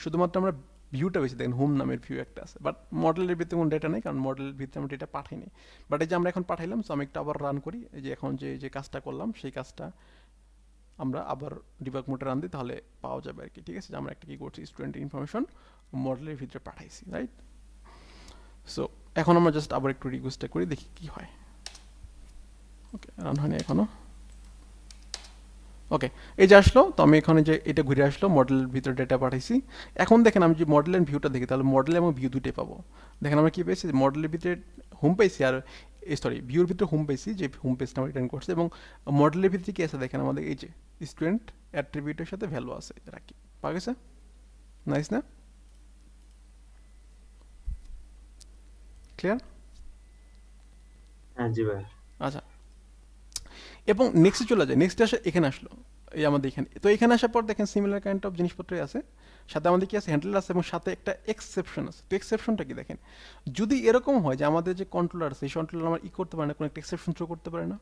শুধুমাত্র আমরা ভিউটা পেয়েছি। দেখেন হোম নামের ভিউ একটা আছে, বাট মডেলের ভিতরে কোনো ডেটা নেই, কারণ মডেলের ভিতরে আমরা ডেটা পাঠাইনি। বাট এই যে আমরা এখন পাঠাইলাম, সো আমি একটা আবার রান করি, এই যে এখন যে যে কাজটা করলাম সেই কাজটা আমরা আবার ডিবাগ মোডে রান দিই, তাহলে পাওয়া যাবে আর কি, ঠিক আছে? যে আমরা একটা কি করছি, স্টুডেন্টের ইনফরমেশন মডেলের ভিতরে পাঠাইছি, রাইট? সো এখন আমরা জাস্ট আবার একটু রিকোয়েস্টটা করি, দেখি কি হয়। ওকে, রান হয়নি এখনো, ওকে, এই যে আসলো। তো আমি এখানে যে এটা ঘুরে আসলো, মডেলের ভিতরে ডেটা পাঠাইছি। এখন দেখেন আমি যে মডেল এন্ড ভিউটা দেখি, তাহলে মডেল এবং ভিউ দুটোই পাবো। দেখেন আমরা কি পেয়েছি, মডেলের ভিতরে হোম পাইছি, আর সরি ভিউর ভিতরে হোম পাইছি, যে হোম পেজটা আমরা রিটার্ন করছে। এবং মডেলের ভিতরে কি আছে দেখেন, আমাদের এই যে স্টুডেন্ট অ্যাট্রিবিউটের সাথে ভ্যালু আছে, রাখি, পাওয়া গেছে, নাইস না? ক্লিয়ার? হ্যাঁ জি ভাই। আচ্ছা, এবং নেক্সটে চলে যায়, নেক্সটে আসে এখানে আসলো, এই আমাদের এখানে। তো এখানে আসার পর দেখেন সিমিলার কাইন্ড অফ জিনিসপত্রই আছে, সাথে আমাদের কি আছে, হ্যান্ডেল আছে, এবং সাথে একটা এক্সেপশন আছে। তো এক্সেপশনটা কি, দেখেন যদি এরকম হয় যে আমাদের যে কন্ট্রোলার আছে সেই কন্ট্রোলার আমার করতে পারে না, কোনো একটা এক্সেপশন থ্রো করতে পারে না,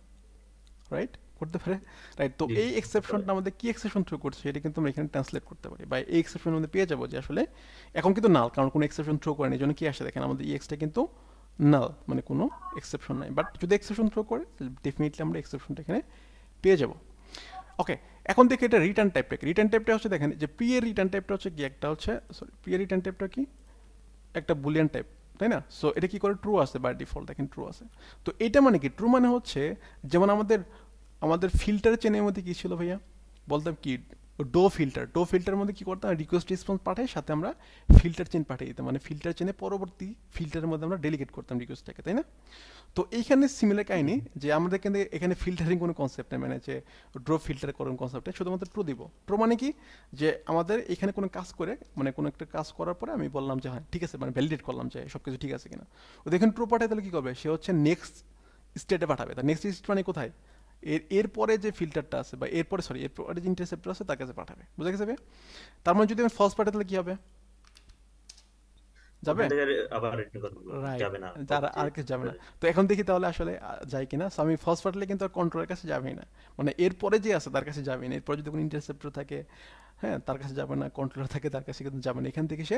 রাইট, করতে পারে, রাইট। তো জি এই এক্সেপশনটা আমাদের কি এক্সেপশন থ্রো করছে সেটা কিন্তু আমরা এখানে ট্রান্সলেট করতে পারি, বা এই এক্সেপশনের মধ্যে পেয়ে যাবো যে আসলে এখন কিন্তু নাল, কারণ কোনো এক্সেপশন থ্রো করেনি। এই জন্য কি আসে দেখেন, আমাদের এই এক্সটা কিন্তু নাল, মানে কোনো এক্সেপশন নাই। বাট যদি এক্সেপশন থ্রো করে ডেফিনেটলি আমরা এক্সেপশনটা এখানে পেয়ে যাবো। ওকে, এখন দেখি এটা রিটার্ন টাইপটা কি। রিটার্ন টাইপটা হচ্ছে দেখেন যে পি এর রিটার্ন টাইপটা হচ্ছে কি, একটা হচ্ছে সরি পি এর রিটার্ন টাইপটা কি, একটা বুলিয়ান টাইপ, তাই না? সো এটা কি করে, ট্রু আছে বাই ডিফল্ট, দেখেন ট্রু আছে। তো এটা মানে কি, ট্রু মানে হচ্ছে যেমন আমাদের আমাদের ফিল্টার চেনের মধ্যে কি ছিল ভাইয়া, বলতাম কি, ডো ফিল্টার। ডো ফিল্টারের মধ্যে কি করতাম, রিকোয়েস্ট রেসপন্স পাঠাই, সাথে আমরা ফিল্টার চেন পাঠিয়ে দিতাম, মানে ফিল্টার চেনে পরবর্তী ফিল্টারের মধ্যে আমরা ডেলিগেট করতাম রিকোয়েস্টটাকে, তাই না? তো এইখানে সিমিলার কাহিনী, যে আমাদের কিন্তু এখানে ফিল্টারিং কোনো কনসেপ্ট নেই, মানে যে ড্রপ ফিল্টার করার কনসেপ্ট নেই, শুধুমাত্র ট্রু দিব। ট্রু মানে কি, যে আমাদের এখানে কোনো কাজ করে, মানে কোনো একটা কাজ করার পরে আমি বললাম যে হ্যাঁ ঠিক আছে, মানে ভ্যালিডেট করলাম যে সব কিছু ঠিক আছে কিনা। ও দেখেন ট্রু পাঠায়, তাহলে কি করবে, সে হচ্ছে নেক্সট স্টেটে পাঠাবে। তার নেক্সট স্টেট মানে কোথায়, এরপরে যে ফিল্টারটা আছে, বা এরপরে সরি এরপরে যে ইন্টারসেপ্টর আছে তার কাছে পাঠাবে। বুঝা গেছে? তার মানে যদি আমি ফলস পাঠাই তাহলে কি হবে, যাবে, ওখান থেকে আবার রিটার্ন করতে রাইট, যাবে না, যারা যে আর কিছু যাবে না। তো এখন দেখি তাহলে আসলে যায় কিনা। সো আমি ফার্স্ট পাঠালে কিন্তু আর কন্ট্রোলের কাছে যাবেই না, মানে এরপরে যে আছে তার কাছে যাবেই না। এরপরে যদি কোনো ইন্টারসেপ্টর থাকে, হ্যাঁ, তার কাছে যাবে না, কন্ট্রোলার থাকে তার কাছে কিন্তু যাবে না, এখান থেকে সে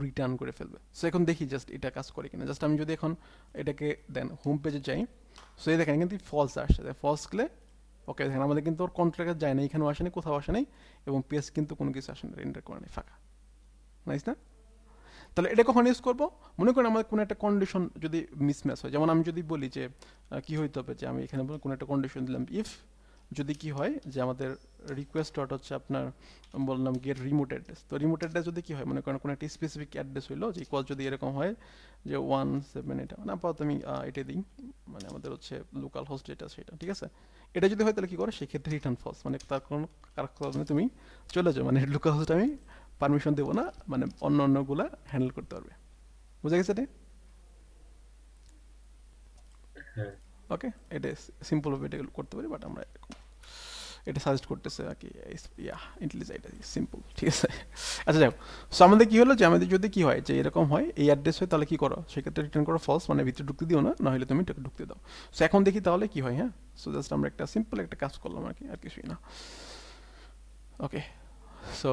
রিটার্ন করে ফেলবে। সো এখন দেখি জাস্ট এটা কাজ করে কিনা। জাস্ট আমি যদি এখন এটাকে দেন হোম পেজে যাই, সো এই দেখেন কিন্তু ফলস আসছে, ফলস গেলে ওকে দেখেন আমাদের কিন্তু ওর কন্ট্রোলের কাছে যায় না, এখানেও আসেনি, কোথাও আসে নাই, এবং পেজ কিন্তু কোনো কিছু আসে না, রেন্ডার করে নেই, ফাঁকা। নাইস না? তাহলে এটা কখন ইউজ করবো? মনে করেন আমাদের কোনো একটা কন্ডিশন যদি মিসম্যাচ হয়, যেমন আমি যদি বলি যে কি হইতে হবে, যে আমি এখানে কোনো একটা কন্ডিশন দিলাম, ইফ যদি কি হয় যে আমাদের রিকোয়েস্ট ডট হচ্ছে আপনার বললাম গেট রিমোট অ্যাড্রেস, তো রিমোট অ্যাড্রেস যদি কি হয়, মনে করেন কোনো একটা স্পেসিফিক অ্যাড্রেস হইলো, যে ইকুয়াল যদি এরকম হয় যে 17 এটা, মানে আপাতত আমি এটা দিই, মানে আমাদের হচ্ছে লোকাল হোস্ট যেটা সেটা, ঠিক আছে। এটা যদি হয় তাহলে কি করে, সেক্ষেত্রে রিটার্ন ফলস, মানে তার কোনো কারণে তুমি চলে যাও, মানে লোকাল হোস্ট আমি পারমিশন দেবো না, মানে অন্য অন্যগুলা হ্যান্ডেল করতে পারবে। বুঝা গেছে এটা? হ্যাঁ। ওকে, এটা সিম্পল ভাবে এটা করতে পারি, বাট আমরা এটা সাজেস্ট করতেছে আর কি, ইয়া ইন্টেলিজেন্ট, এটা সিম্পল, ঠিক আছে। আচ্ছা যাও, সো আমাদের কি হলো যে আমাদের যদি কি হয় যে এরকম হয়, এই অ্যাড্রেস হয়, তাহলে কি করো, সেক্ষেত্রে রিটার্ন করো ফলস, মানে ভিতরে ঢুকতে দিও না, না হলে তুমি এটাকে ঢুকতে দাও। সো এখন দেখি তাহলে কি হয়। হ্যাঁ, সো জাস্ট আমরা একটা সিম্পল একটা কাজ করলাম আর কি, আর কিছুই না। ওকে, সো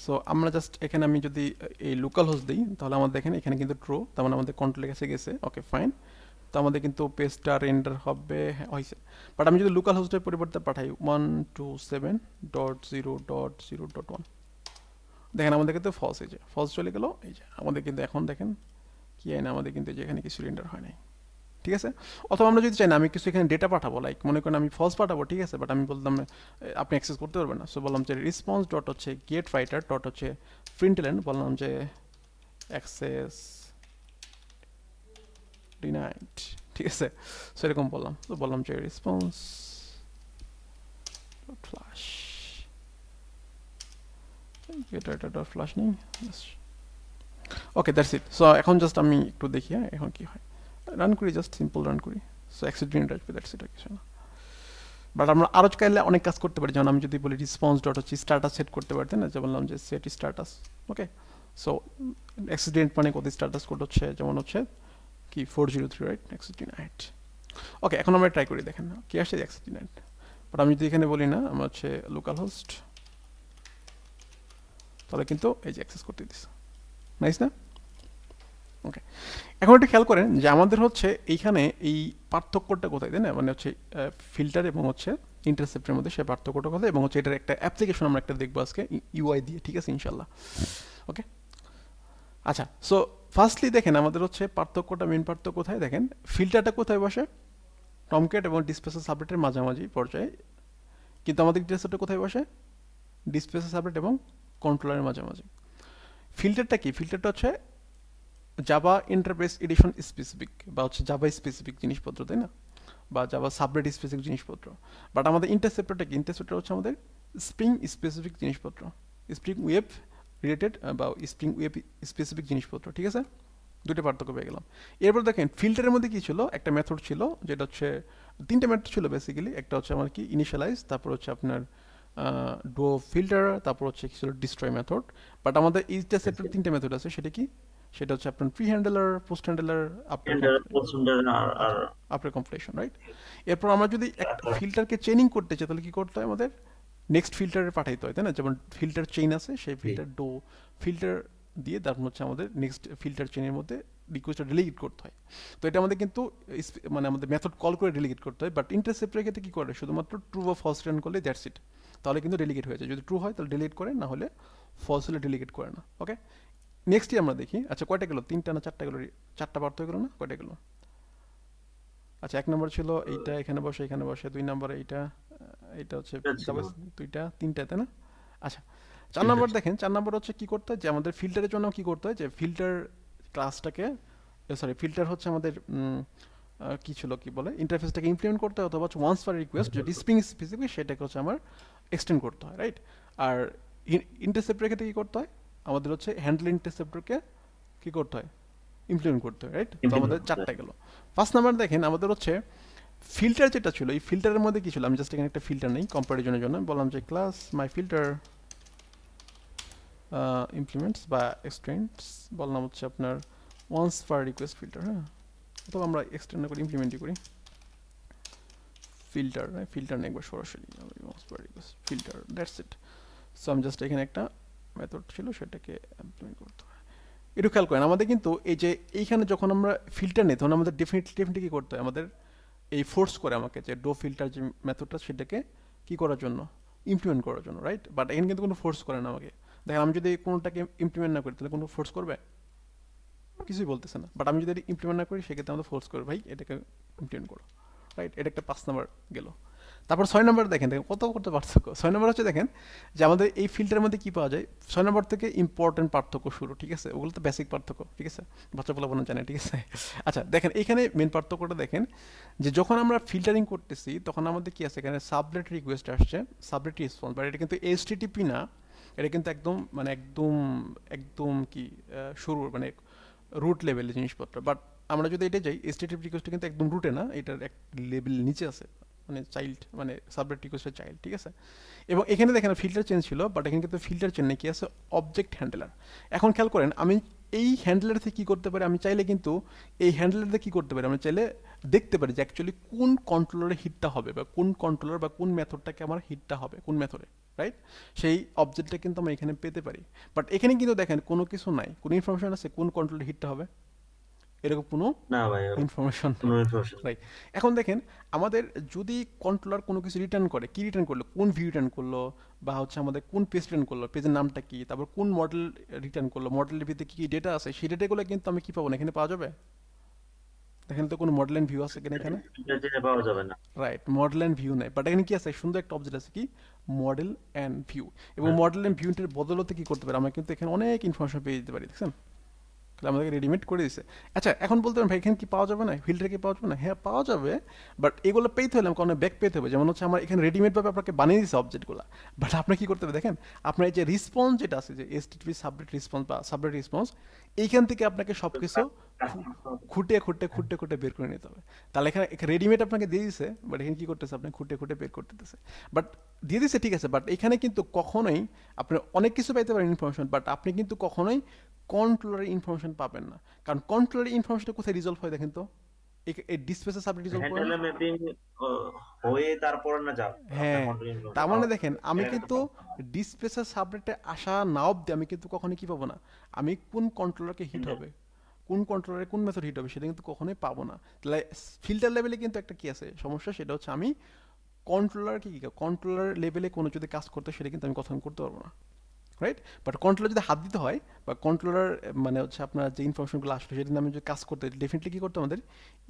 সো আমরা জাস্ট এখানে আমি যদি এই লোকাল হোস্ট দিই, তাহলে আমাদের দেখেন এখানে কিন্তু ট্রু, তার মানে আমাদের কন্ট্রোলের কাছে গেছে। ওকে ফাইন, তো আমাদের কিন্তু পেজটা রেন্ডার হবে, হ্যাঁ হয়েছে। বাট আমি যদি লোকাল হোস্টের পরিবর্তে পাঠাই 127.0.0.1, দেখেন আমাদের কিন্তু ফলস, এই যে ফলস চলে গেল, এই যে আমাদের কিন্তু এখন দেখেন কি হয় না, আমাদের কিন্তু এখানে কিছু রেন্ডার হয় নাই, ঠিক আছে। অথবা আমরা যদি চাই না আমি কিছু এখানে ডেটা পাঠাবো, লাইক মনে করেন আমি ফলস পাঠাবো, ঠিক আছে, বাট আমি বললাম আপনি অ্যাক্সেস করতে পারবেন না, সো বললাম যে রেসপন্স ডট হচ্ছে গেট রাইটার ডট হচ্ছে প্রিন্টএলএন, বললাম যে অ্যাক্সেস ডিনাইড, ঠিক আছে। সো এরকম বললাম, তো বললাম যে response dot flash get writer dot flash নেই, ওকে দ্যাটস ইট। সো এখন জাস্ট আমি একটু দেখি হ্যাঁ এখন কি হয়, রান করি, জাস্ট সিম্পল রান করি, সো অ্যাক্সেস ডিনাইড আসবে, দ্যাটস ইট, কিছু না। বাট আমরা আরও চাইলে অনেক কাজ করতে পারি, যেমন আমি যদি বলি রেসপন্স ডট হচ্ছে স্ট্যাটাস সেট করতে পারতেন না, যে বললাম যে সেট স্ট্যাটাস, ওকে। সো অ্যাক্সিডেন্ট মানে কত স্ট্যাটাস কোড হচ্ছে, যেমন হচ্ছে কি 403, রাইট, অ্যাক্সিডেন্ট। ওকে, এখন আমরা ট্রাই করি, দেখেন কি আসছে, অ্যাক্সিডেন্ট। বাট আমি যদি এখানে বলি না আমরা হচ্ছে লোকাল হোস্ট, তাহলে কিন্তু এই যে অ্যাক্সেস করতে দিচ্ছে, নাইস না? ওকে, এখন একটু খেয়াল করেন যে আমাদের হচ্ছে এইখানে এই পার্থক্যটা কোথায়, তাই না, মানে হচ্ছে ফিল্টার এবং হচ্ছে ইন্টারসেপ্টের মধ্যে সে পার্থক্যটা কোথায়, এবং হচ্ছে এটার একটা অ্যাপ্লিকেশন আমরা একটা দেখবো আজকে ইউআই দিয়ে, ঠিক আছে, ইনশাল্লাহ। ওকে, আচ্ছা, সো ফার্স্টলি দেখেন আমাদের হচ্ছে পার্থক্যটা, মেন পার্থক্য কোথায়, দেখেন ফিল্টারটা কোথায় বসে, টমক্যাট এবং ডিসপ্লেসের সাবলেটের মাঝামাঝি পর্যায়ে, কিন্তু আমাদের ইন্টারসেপ্টটা কোথায় বসে, ডিসপ্লেসের সাবলেট এবং কন্ট্রোলারের মাঝামাঝি। ফিল্টারটা কি, ফিল্টারটা হচ্ছে জাভা ইন্টারফেস এডিশন স্পেসিফিক, বা হচ্ছে জাভা স্পেসিফিক জিনিসপত্র, তাই না, বা জাভা সাবরেট স্পেসিফিক জিনিসপত্র। বাট আমাদের ইন্টারসেপ্টরটা কি, ইন্টারসেপ্টর হচ্ছে আমাদের স্প্রিং স্পেসিফিক জিনিসপত্র, স্প্রিং ওয়েব রিলেটেড বা স্প্রিং ওয়েব স্পেসিফিক জিনিসপত্র, ঠিক আছে। দুটো পার্থক্য পেয়ে গেলাম। এরপর দেখেন ফিল্টারের মধ্যে কি ছিল, একটা মেথড ছিল যেটা হচ্ছে, তিনটে মেথড ছিল বেসিক্যালি, একটা হচ্ছে আমার কি ইনিশিয়ালাইজ, তারপর হচ্ছে আপনার ডো ফিল্টার, তারপর হচ্ছে কি ছিল ডিস্ট্রয় মেথড। বাট আমাদের ইন্টারসেপ্টর তিনটে মেথড আছে, সেটা কি, সেটা হচ্ছে আপনার pre handler, post handler, after completion, right. এরপর আমরা যদি একটা ফিল্টারকে চেইনিং করতে চাই, তাহলে কি করতে হয়, আমাদের নেক্সট ফিল্টারে পাঠাইতে হয়, তাই না, যেমন ফিল্টার চেইন আছে, সেই ফিল্টার ডো ফিল্টার দিয়ে তারপর হচ্ছে আমাদের নেক্সট ফিল্টার চেইনের মধ্যে রিকোয়েস্টটা ডেলিগেট করতে হয়। তো এটা আমাদের কিন্তু মানে আমাদের মেথড কল করে ডেলিগেট করতে হয়। বাট ইন্টারসেপ্টের ক্ষেত্রে কি করে, শুধুমাত্র ট্রু বা ফলস রিটার্ন করলে দ্যাটস ইট, তাহলে কিন্তু ডেলিগেট হয়ে যায়। যদি ট্রু হয় তাহলে ডেলিগেট করে, না হলে ফলস হলে ডেলিগেট করে না। ওকে, নেক্সটই আমরা দেখি, আচ্ছা কয়টা গেল, তিনটা না চারটা গেল, চারটা পার্থক্য গেল না, কয়টা গেল। আচ্ছা, এক নম্বর ছিল এইটা এখানে বসে এখানে বসে, দুই নম্বরে এইটা, এটা হচ্ছে দুইটা তিনটা, তাই না। আচ্ছা, চার নম্বর দেখেন, চার নম্বর হচ্ছে কি করতে হয়, যে আমাদের ফিল্টারের জন্য কি করতে হয়, যে ফিল্টার ক্লাসটাকে, সরি ফিল্টার হচ্ছে আমাদের কি ছিল কি বলে, ইন্টারফেসটাকে ইমপ্লিমেন্ট করতে হয়, অথবা হচ্ছে ওয়ান্স ফর রিকোয়েস্ট যেটি স্প্রিং স্পেসিফিক সেটাকে হচ্ছে আমার এক্সটেন্ড করতে হয়, রাইট। আর ইন্টারসেপ্টের ক্ষেত্রে কি করতে হয়, আমাদের হচ্ছে হ্যান্ডেল ইন্টারসেপ্টরকে কি করতে হয়, ইমপ্লিমেন্ট করতে হয়, রাইট। তো আমাদের চারটা গেল। ফার্স্ট নাম্বার দেখেন আমাদের হচ্ছে ফিল্টার যেটা ছিল, এই ফিল্টারের মধ্যে কি ছিল, আমি জাস্ট এখানে একটা ফিল্টার নেই কম্পারিজনের জন্য, বললাম যে ক্লাস মাই ফিল্টার ইমপ্লিমেন্টস বা এক্সটেন্ডস, বললাম হচ্ছে আপনার ওয়ান্স পার রিকোয়েস্ট ফিল্টার, হ্যাঁ, অথবা আমরা এক্সটেন্ড না করি ইমপ্লিমেন্টই করি ফিল্টার, ফিল্টার নেই একবার সরাসরি once per request filter, that's it. So আমি জাস্ট এখানে একটা মেথড ছিল সেটাকে ইমপ্লিমেন্ট করতে হয়। একটু খেয়াল করেন আমাদের কিন্তু এই যে এইখানে যখন আমরা ফিল্টার নিই তখন আমাদের ডেফিনেটলি কী করতে হয়, আমাদের এই ফোর্স করে আমাকে যে ডো ফিল্টার যে মেথডটা সেটাকে কী করার জন্য, ইমপ্লিমেন্ট করার জন্য, রাইট? বাট এখানে কিন্তু কোনো ফোর্স করে না আমাকে। দেখেন আমি যদি কোনোটাকে ইমপ্লিমেন্ট না করি তাহলে কোনো ফোর্স করবে, কিছুই বলতেছে না। বাট আমি যদি ইমপ্লিমেন্ট না করি সেক্ষেত্রে আমাদের ফোর্স করবে, ভাই এটাকে ইমপ্লিমেন্ট করো, রাইট? এটা একটা 5 নাম্বার গেল। তারপর 6 নাম্বার দেখেন কত পার্থক্য। 6 নাম্বার হচ্ছে দেখেন যে আমাদের এই ফিল্টারের মধ্যে কী পাওয়া যায়, 6 নাম্বার থেকে ইম্পর্টেন্ট পার্থক্য শুরু, ঠিক আছে? ওগুলো তো বেসিক পার্থক্য, ঠিক আছে, বাচ্চা পোলা বোনা জানে, ঠিক আছে? আচ্ছা দেখেন এখানে মেন পার্থক্যটা দেখেন যে যখন আমরা ফিল্টারিং করতেছি তখন আমাদের কি আছে, এখানে সাবলেট রিকোয়েস্ট আসছে, সাবলেট রেসপন্স, বাট এটা কিন্তু এইচটিটিপি না, এটা কিন্তু একদম মানে একদম কি শুরু মানে রুট লেভেলের জিনিসপত্র। বাট আমরা যদি এটা যাই এইচটিটিপি রিকোয়েস্টটা কিন্তু একদম রুটে না, এটার এক লেভেল নিচে আছে, মানে চাইল্ড মানে সাবলেট রিকোয়েস্টের চাইল্ড, ঠিক আছে? এবং এখানে দেখেন ফিল্টার চেঞ্জ ছিল, বাট এখানে কিন্তু ফিল্টার চেঞ্জ নেই, কি আছে অবজেক্ট হ্যান্ডলার। এখন খেয়াল করেন আমি এই হ্যান্ডলার থেকে কী করতে পারি, আমি চাইলে কিন্তু এই হ্যান্ডলার থেকে কী করতে পারি, আমি চাইলে দেখতে পারি যে অ্যাকচুয়ালি কোন কন্ট্রোলারে হিটটা হবে, বা কোন কন্ট্রোলার বা কোন মেথডটাকে আমার হিটটা হবে কোন মেথডে, রাইট? সেই অবজেক্টটা কিন্তু আমরা এখানে পেতে পারি। বাট এখানে কিন্তু দেখেন কোনো কিছু নাই, কোনো ইনফরমেশন আছে কোন কন্ট্রোলারে হিটটা হবে, এরকম কোনো না ভাই, ইনফরমেশন কোনো ইনফরমেশন। রাইট। এখন দেখেন আমাদের যদি কন্ট্রোলার কোনো কিছু রিটার্ন করে, কি রিটার্ন করলো, কোন ভিউ রিটার্ন করলো, বা হচ্ছে আমাদের কোন পেজ রিটার্ন করলো, পেজের নামটা কি, তারপর কোন মডেল রিটার্ন করলো, মডেলের ভিতরে কী কী ডেটা আছে, সেই ডেটাগুলো কিন্তু আমি কি পাবো না, এখানে পাওয়া যাবে? দেখেন তো কোনো মডেল অ্যান্ড ভিউ আছে কিনা এখানে, এটা জেনে পাওয়া যাবে না। রাইট? মডেল অ্যান্ড ভিউ নাই, বাট এখানে কি আছে, সুন্দর একটা অবজেক্ট আছে কি মডেল অ্যান্ড ভিউ। এবং হ্যাঁ, মডেল অ্যান্ড ভিউটের বদলতে কি করতে পারি, আমরা কিন্তু এখানে অনেক ইনফরমেশন পেয়ে যেতে পারি, দেখছেন? আমাদেরকে রেডিমেড করে দিচ্ছে। আচ্ছা এখন বলতে পারেন ভাই এখানে কি পাওয়া যাবে না, ফিল্টার কি পাওয়া যাবে না? হ্যাঁ পাওয়া যাবে, বাট এগুলো পেতে হলে আমাকে অনেক ব্যাক পেতে হবে। যেমন হচ্ছে আমার এখানে রেডিমেডভাবে আপনাকে বানিয়ে দিচ্ছে অবজেক্টগুলো, বাট আপনি কি করতে হবে দেখেন, আপনার এই যে রেসপন্স যেটা আছে, যে এসটিপি সাবলেট রেসপন্স বা সাবলেট রেসপন্স, এইখান থেকে আপনাকে সব কিছু কাজ করতে হবে। খুঁটে বের করে নিতে হবে। তাহলে এখানে রেডিমেড আপনাকে দিয়ে দিছে, বাট এখানে কি করতেছে, আপনি খুঁটে বের করতেছে, বাট দিয়ে দিচ্ছে ঠিক আছে। বাট এখানে কিন্তু কখনোই আপনি অনেক কিছু পাইতে পারেন ইনফরমেশন, বাট আপনি কিন্তু কখনোই কন্ট্রোলারের ইনফরমেশন পাবেন না। কারণ কন্ট্রোলারের ইনফরমেশনটা কোথায় রিজলভ হয় দেখেন তো, এই ডিসপ্লেসে সাবলেট রিজলভ করে না? হ্যান্ডেলে ম্যাপিং হয়ে তারপর না যাও আপনার হ্যাঁ, কন্ট্রোল তার ইনফরমেশন মানে পাওয়া দেখেন যাবে, আমি এটা কিন্তু কিন্তু পাবো না। ডিসপ্লেসের সাবলেটে আসা না অব্দি আমি কিন্তু কখনোই কি পাবো না, আমি কোন কন্ট্রোলারকে হিট হ্যান্ডেল হবে, কোন কন্ট্রোলারে কোন মেথড হিট হবে সেটা কিন্তু কখনোই পাবো না। তাহলে ফিল্টার লেভেলে কিন্তু একটা কি আছে সমস্যা, সেটা হচ্ছে আমি কন্ট্রোলারকে কি কন্ট্রোলার লেভেলে কোনো যদি কাজ করতে সেটা কিন্তু আমি কখন করতে পারবো না, রাইট? বাট কন্ট্রোলার যদি হাত দিতে হয়, বা কন্ট্রোলার মানে হচ্ছে আপনার যে ইনফরমেশনগুলো আসলে সেটা আমি যদি কাজ করতে ডেফিনেটলি কি করতে আমাদের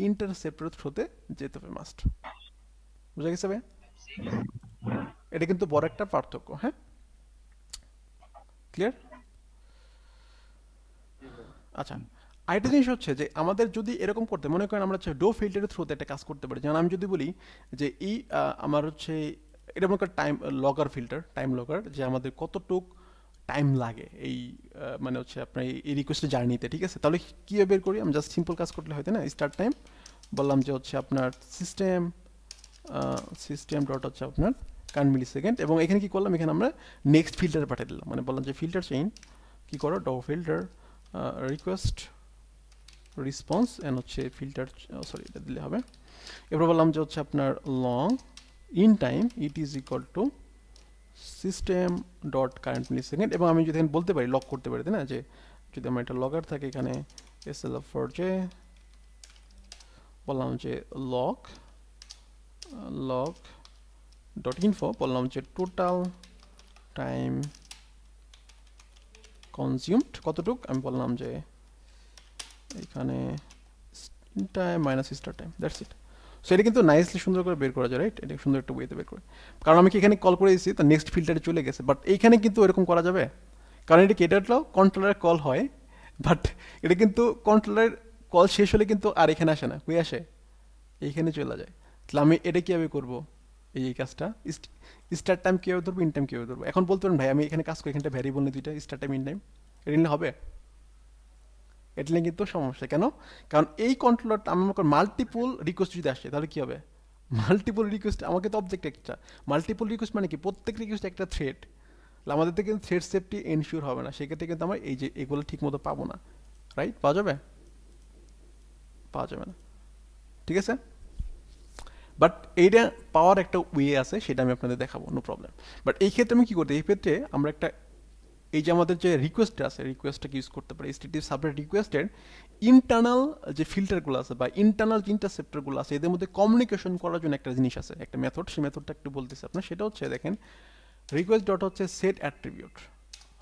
ইন্টারসেপ্টরের থ্রুতে যেতে হবে মাস্ট। বুঝা গেছে ভাই? এটা কিন্তু বড় একটা পার্থক্য, হ্যাঁ, ক্লিয়ার? আচ্ছা আরেকটা জিনিস হচ্ছে যে আমাদের যদি এরকম করতে মনে করেন আমরা হচ্ছে ডো ফিল্টারের থ্রুতে একটা কাজ করতে পারি। যেমন আমি যদি বলি যে এই আমার হচ্ছে এটা মনে করেন টাইম লগার ফিল্টার, টাইম লগার, যে আমাদের কতটুক টাইম লাগে এই মানে হচ্ছে আপনার এই রিকোয়েস্টের জার্নিতে, ঠিক আছে? তাহলে কীভাবে বের করি, আমি জাস্ট সিম্পল কাজ করলে হয়তো না, স্টার্ট টাইম বললাম যে হচ্ছে আপনার সিস্টেম ডট হচ্ছে আপনার কারেন্ট মিলি সেকেন্ড, এবং এখানে কি করলাম, এখানে আমরা নেক্সট ফিল্টারে পাঠিয়ে দিলাম, মানে বললাম যে ফিল্টার চেইন কি করো do filter request response and হচ্ছে ফিল্টার, সরি এটা দিলে হবে। এরপর বললাম যে হচ্ছে আপনার long in time it is equal to system dot current millisecond, এবং আমি যদি এখানে বলতে পারি লক করতে পারি, তাই না, যে যদি আমার একটা লগার থাকে এখানে এসএলএফ ফর যে বললাম যে লগ ডট ইনফো, বললাম যে টোটাল টাইম কনজিউমড কতটুক, আমি বললাম যে এখানে time minus star time, that's it. So এটা কিন্তু নাইসলি সুন্দর করে বের করা যায়, রাইট? এটা সুন্দর একটা ওয়েতে বের করে, কারণ আমি কি এখানে কল করে দিয়েছি তো নেক্সট ফিল্টারে চলে গেছে, বাট এইখানে কিন্তু এরকম করা যাবে, কারণ এটা কেটারটাও কন্ট্রোলারের কল হয়, বাট এটা কিন্তু কন্ট্রোলারের কল শেষ হলে কিন্তু আর এখানে আসে না, কই আসে, এইখানে চলে যায়। তাহলে আমি এটা কীভাবে করবো, এই কাজটা স্টার্ট টাইম কীভাবে ধরবো, ইন টাইম কীভাবে ধরবো? এখন বলতে পারেন ভাই আমি এখানে কাজ করি, এখানটা ভ্যারিয়েবল নেই দুইটা, স্টার্ট টাইম ইন টাইম, এটা নিলে হবে? এটা নিয়ে কিন্তু সমস্যা কেন, কারণ এই কন্ট্রোলারটা আমার মাল্টিপুল রিকোয়েস্ট যদি আসে তাহলে কী হবে, মাল্টিপল রিকোয়েস্ট, আমাকে তো অবজেক্ট একটা, মাল্টিপল রিকোয়েস্ট মানে কি প্রত্যেক রিকোয়েস্ট একটা থ্রেড, আমাদের থেকে কিন্তু থ্রেড সেফটি এনশিওর হবে না, সেক্ষেত্রে কিন্তু আমরা এই যে এগুলো ঠিক মতো পাবো না, রাইট? পাওয়া যাবে? পাওয়া যাবে না, ঠিক আছে? বাট এইটা পাওয়ার একটা ওয়ে আছে, সেটা আমি আপনাদের দেখাবো, নো প্রবলেম। বাট এই ক্ষেত্রে আমি কি করতে, এই ক্ষেত্রে আমরা একটা, এই যে আমাদের যে রিকোয়েস্টটা আছে, রিকোয়েস্টটাকে ইউজ করতে পারি HTTP সাবনেট রিকোয়েস্টের ইন্টারনাল যে ফিল্টারগুলো আছে বা ইন্টারনাল যে ইন্টারসেপ্টরগুলো আছে, এদের মধ্যে কমিউনিকেশন করার জন্য একটা জিনিস আছে, একটা মেথড, সেই মেথডটা একটু বলতেছি আপনার। সেটা হচ্ছে দেখেন, রিকোয়েস্ট ডট হচ্ছে সেট অ্যাট্রিবিউট।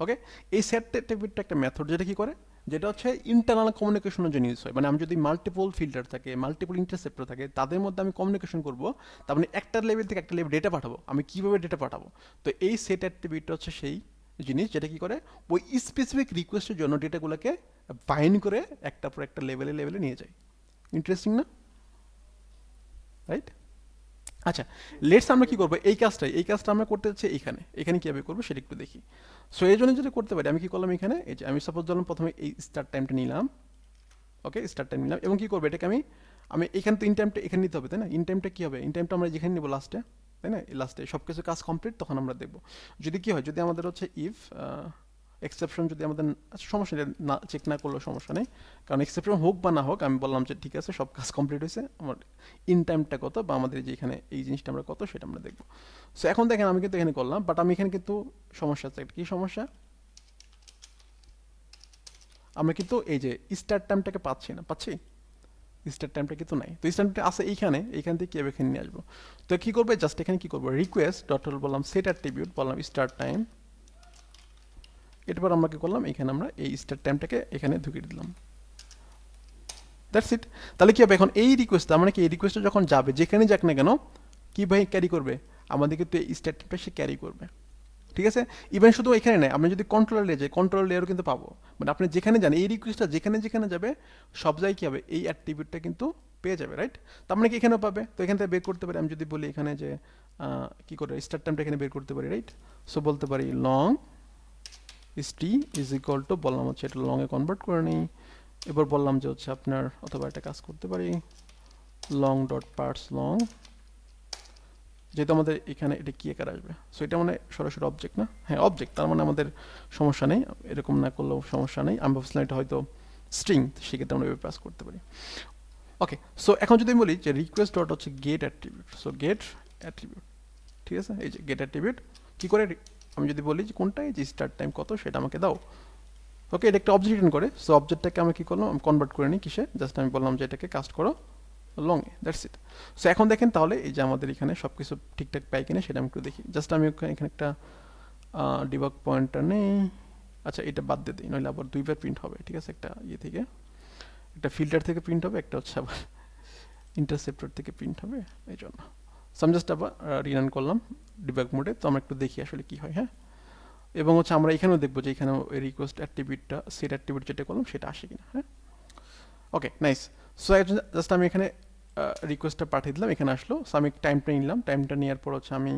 ওকে, এই সেট অ্যাট্রিবিউটটা একটা মেথড, যেটা কি করে, যেটা হচ্ছে ইন্টারনাল কমিউনিকেশনের জন্য ইউজ হয়। মানে আমি যদি মাল্টিপল ফিল্টার থাকে, মাল্টিপল ইন্টারসেপ্টর থাকে, তাদের মধ্যে আমি কমিউনিকেশন করবো, তার মানে একটা লেভেল থেকে একটা লেভেল ডেটা পাঠাবো, আমি কীভাবে ডেটা পাঠাবো, তো এই সেট অ্যাট্রিবিউটটা হচ্ছে সেই জিনিস যেটা কি করে ওই স্পেসিফিক রিকোয়েস্টের জন্য ডেটাগুলোকে বাইন্ড করে একটা পর একটা লেভেলে লেভেলে নিয়ে যায়। ইন্টারেস্টিং না, রাইট? আচ্ছা, লেটস আমরা কি করবো, এই কাজটা আমরা করতে যাচ্ছি এখানে, এখানে কীভাবে করবো সেটা একটু দেখি। সো এই জন্য যেটা করতে পারি, আমি কি করলাম এখানে, এই যে আমি সাপোজ ধরলাম প্রথমে এই স্টার্ট টাইমটা নিলাম, ওকে স্টার্ট টাইম নিলাম, এবং কি করবো এটাকে আমি, এখানে তো ইন টাইমটা এখানে নিতে হবে, তাই না? ইন টাইমটা কী হবে, ইন টাইমটা আমরা যেখানে নেবো লাস্টে, তাই না? লাস্টে সব কিছু কাজ কমপ্লিট, তখন আমরা দেখবো যদি কি হয়, যদি আমাদের হচ্ছে ইফ এক্সেপশন যদি আমাদের, আচ্ছা সমস্যা নেই, না চেক না করলেও সমস্যা নেই, কারণ এক্সেপশন হোক বা না হোক, আমি বললাম যে ঠিক আছে সব কাজ কমপ্লিট হয়েছে, আমার ইন টাইমটা কত বা আমাদের যে এখানে এই জিনিসটা আমরা কত সেটা আমরা দেখবো। সো এখন দেখেন আমি কিন্তু এখানে করলাম, বাট আমি এখানে কিন্তু সমস্যা আছে, কি সমস্যা, আমরা কিন্তু এই যে স্টার্ট টাইমটাকে পাচ্ছি না, পাচ্ছি স্টার্ট টাইমটা কিন্তু নাই, তো স্টার্ট টাইমটা আছে এইখানে, এইখান থেকে কীভাবে এখানে নিয়ে আসবো, তো কী করবে, জাস্ট এখানে কী করবো, রিকোয়েস্ট ডট বললাম সেট অ্যাট্রিবিউট, বললাম স্টার্ট টাইম, এরপর আমরা কি করলাম, এখানে আমরা এই স্টার্ট টাইমটাকে এখানে ঢুকিয়ে দিলাম, দ্যাটস ইট। তাহলে কি হবে, এখন এই রিকোয়েস্ট, মানে কি এই রিকোয়েস্টটা যখন যাবে যেখানে যাক না কেন, কি ভাই ক্যারি করবে, আমাদের কিন্তু এই স্টার্ট টাইমটা সে ক্যারি করবে, ঠিক আছে? ইভেন শুধু এখানে নেই, আপনি যদি কন্ট্রোলার লেয়ার যাই, কন্ট্রোলার লেয়ারও কিন্তু পাবো, মানে আপনি যেখানে যান এই রিকোয়েস্টটা যেখানে যেখানে যাবে সব জায়গায় কী হবে, এই অ্যাট্রিবিউটটা কিন্তু পেয়ে যাবে, রাইট? তার মানে কি এখানেও পাবে, তো এখান থেকে বের করতে পারি, আমি যদি বলি এখানে যে কী করে স্টার্ট টাইমটা এখানে বের করতে পারি, রাইট? সো বলতে পারি long st is equal two, বললাম হচ্ছে এটা লংয়ে কনভার্ট করে নিই, এবার বললাম যে হচ্ছে আপনার, অথবা একটা কাজ করতে পারি লং ডট পার্টস লং, যেহেতু আমাদের এখানে এটা কি আকার আসবে, সো এটা মানে সরাসরি অবজেক্ট না, হ্যাঁ অবজেক্ট, তার মানে আমাদের সমস্যা নেই, এরকম না করলেও সমস্যা নেই, আমি ভাবছিলাম এটা হয়তো স্ট্রিং, সেক্ষেত্রে আমরা এভাবে পাস করতে পারি। ওকে, সো এখন যদি বলি যে রিকোয়েস্ট ডট হচ্ছে get attribute, so get attribute, ঠিক আছে, এই যে গেট অ্যাট্রিবিউট কী করে, আমি যদি বলি যে কোনটা, এই যে স্টার্ট টাইম কত সেটা আমাকে দাও, ওকে এটা একটা অবজেক্ট রিটার্ন করে, সো অবজেক্টটাকে আমি কী করলাম, আমি কনভার্ট করে নিই কিসে, জাস্ট আমি বললাম যে এটাকে কাস্ট করো লংয়ে, দ্যাটস ইট। সো এখন দেখেন তাহলে এই যে আমাদের এখানে সব কিছু ঠিকঠাক পাই কিনা সেটা আমি একটু দেখি, জাস্ট আমি এখানে একটা ডিবাগ পয়েন্টার নেই, আচ্ছা এটা বাদ দিয়ে দিই, নইলে আবার দুইবার প্রিন্ট হবে, ঠিক আছে, একটা ইয়ে থেকে, একটা ফিল্টার থেকে প্রিন্ট হবে, একটা হচ্ছে আবার ইন্টারসেপ্টর থেকে প্রিন্ট হবে, এই জন্য সো আমি জাস্ট আবার রিরান করলাম ডিবাগ মোডে, তো আমরা একটু দেখি আসলে কী হয়, হ্যাঁ। এবং হচ্ছে আমরা এখানেও দেখবো যে এখানেও রিকোয়েস্ট অ্যাট্রিবিউটটা সেট অ্যাট্রিবিউট যেটা করলাম সেটা আসে কিনা, হ্যাঁ। ওকে নাইস, সো জাস্ট আমি এখানে রিকোয়েস্টটা পাঠিয়ে দিলাম, এখানে আসলো, সো আমি টাইমটা নিলাম, টাইমটা নেওয়ার পর হচ্ছে আমি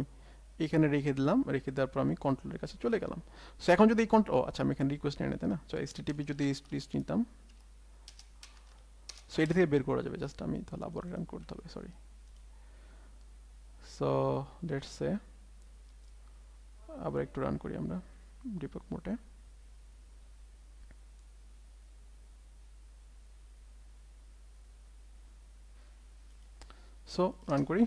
এখানে রেখে দিলাম, রেখে দেওয়ার পর আমি কন্ট্রোলের কাছে চলে গেলাম। সো এখন যদি এই আচ্ছা আমি এখানে রিকোয়েস্ট নিয়ে নিতে না, সো HTTP যদি লিস্ট নিতাম, সো এটা থেকে বের করা যাবে, জাস্ট আমি তাহলে আবার রান করতে হবে, সরি। সো লেটস সে আবার একটু রান করি আমরা ডিবাগ মোডে, সো রান করি,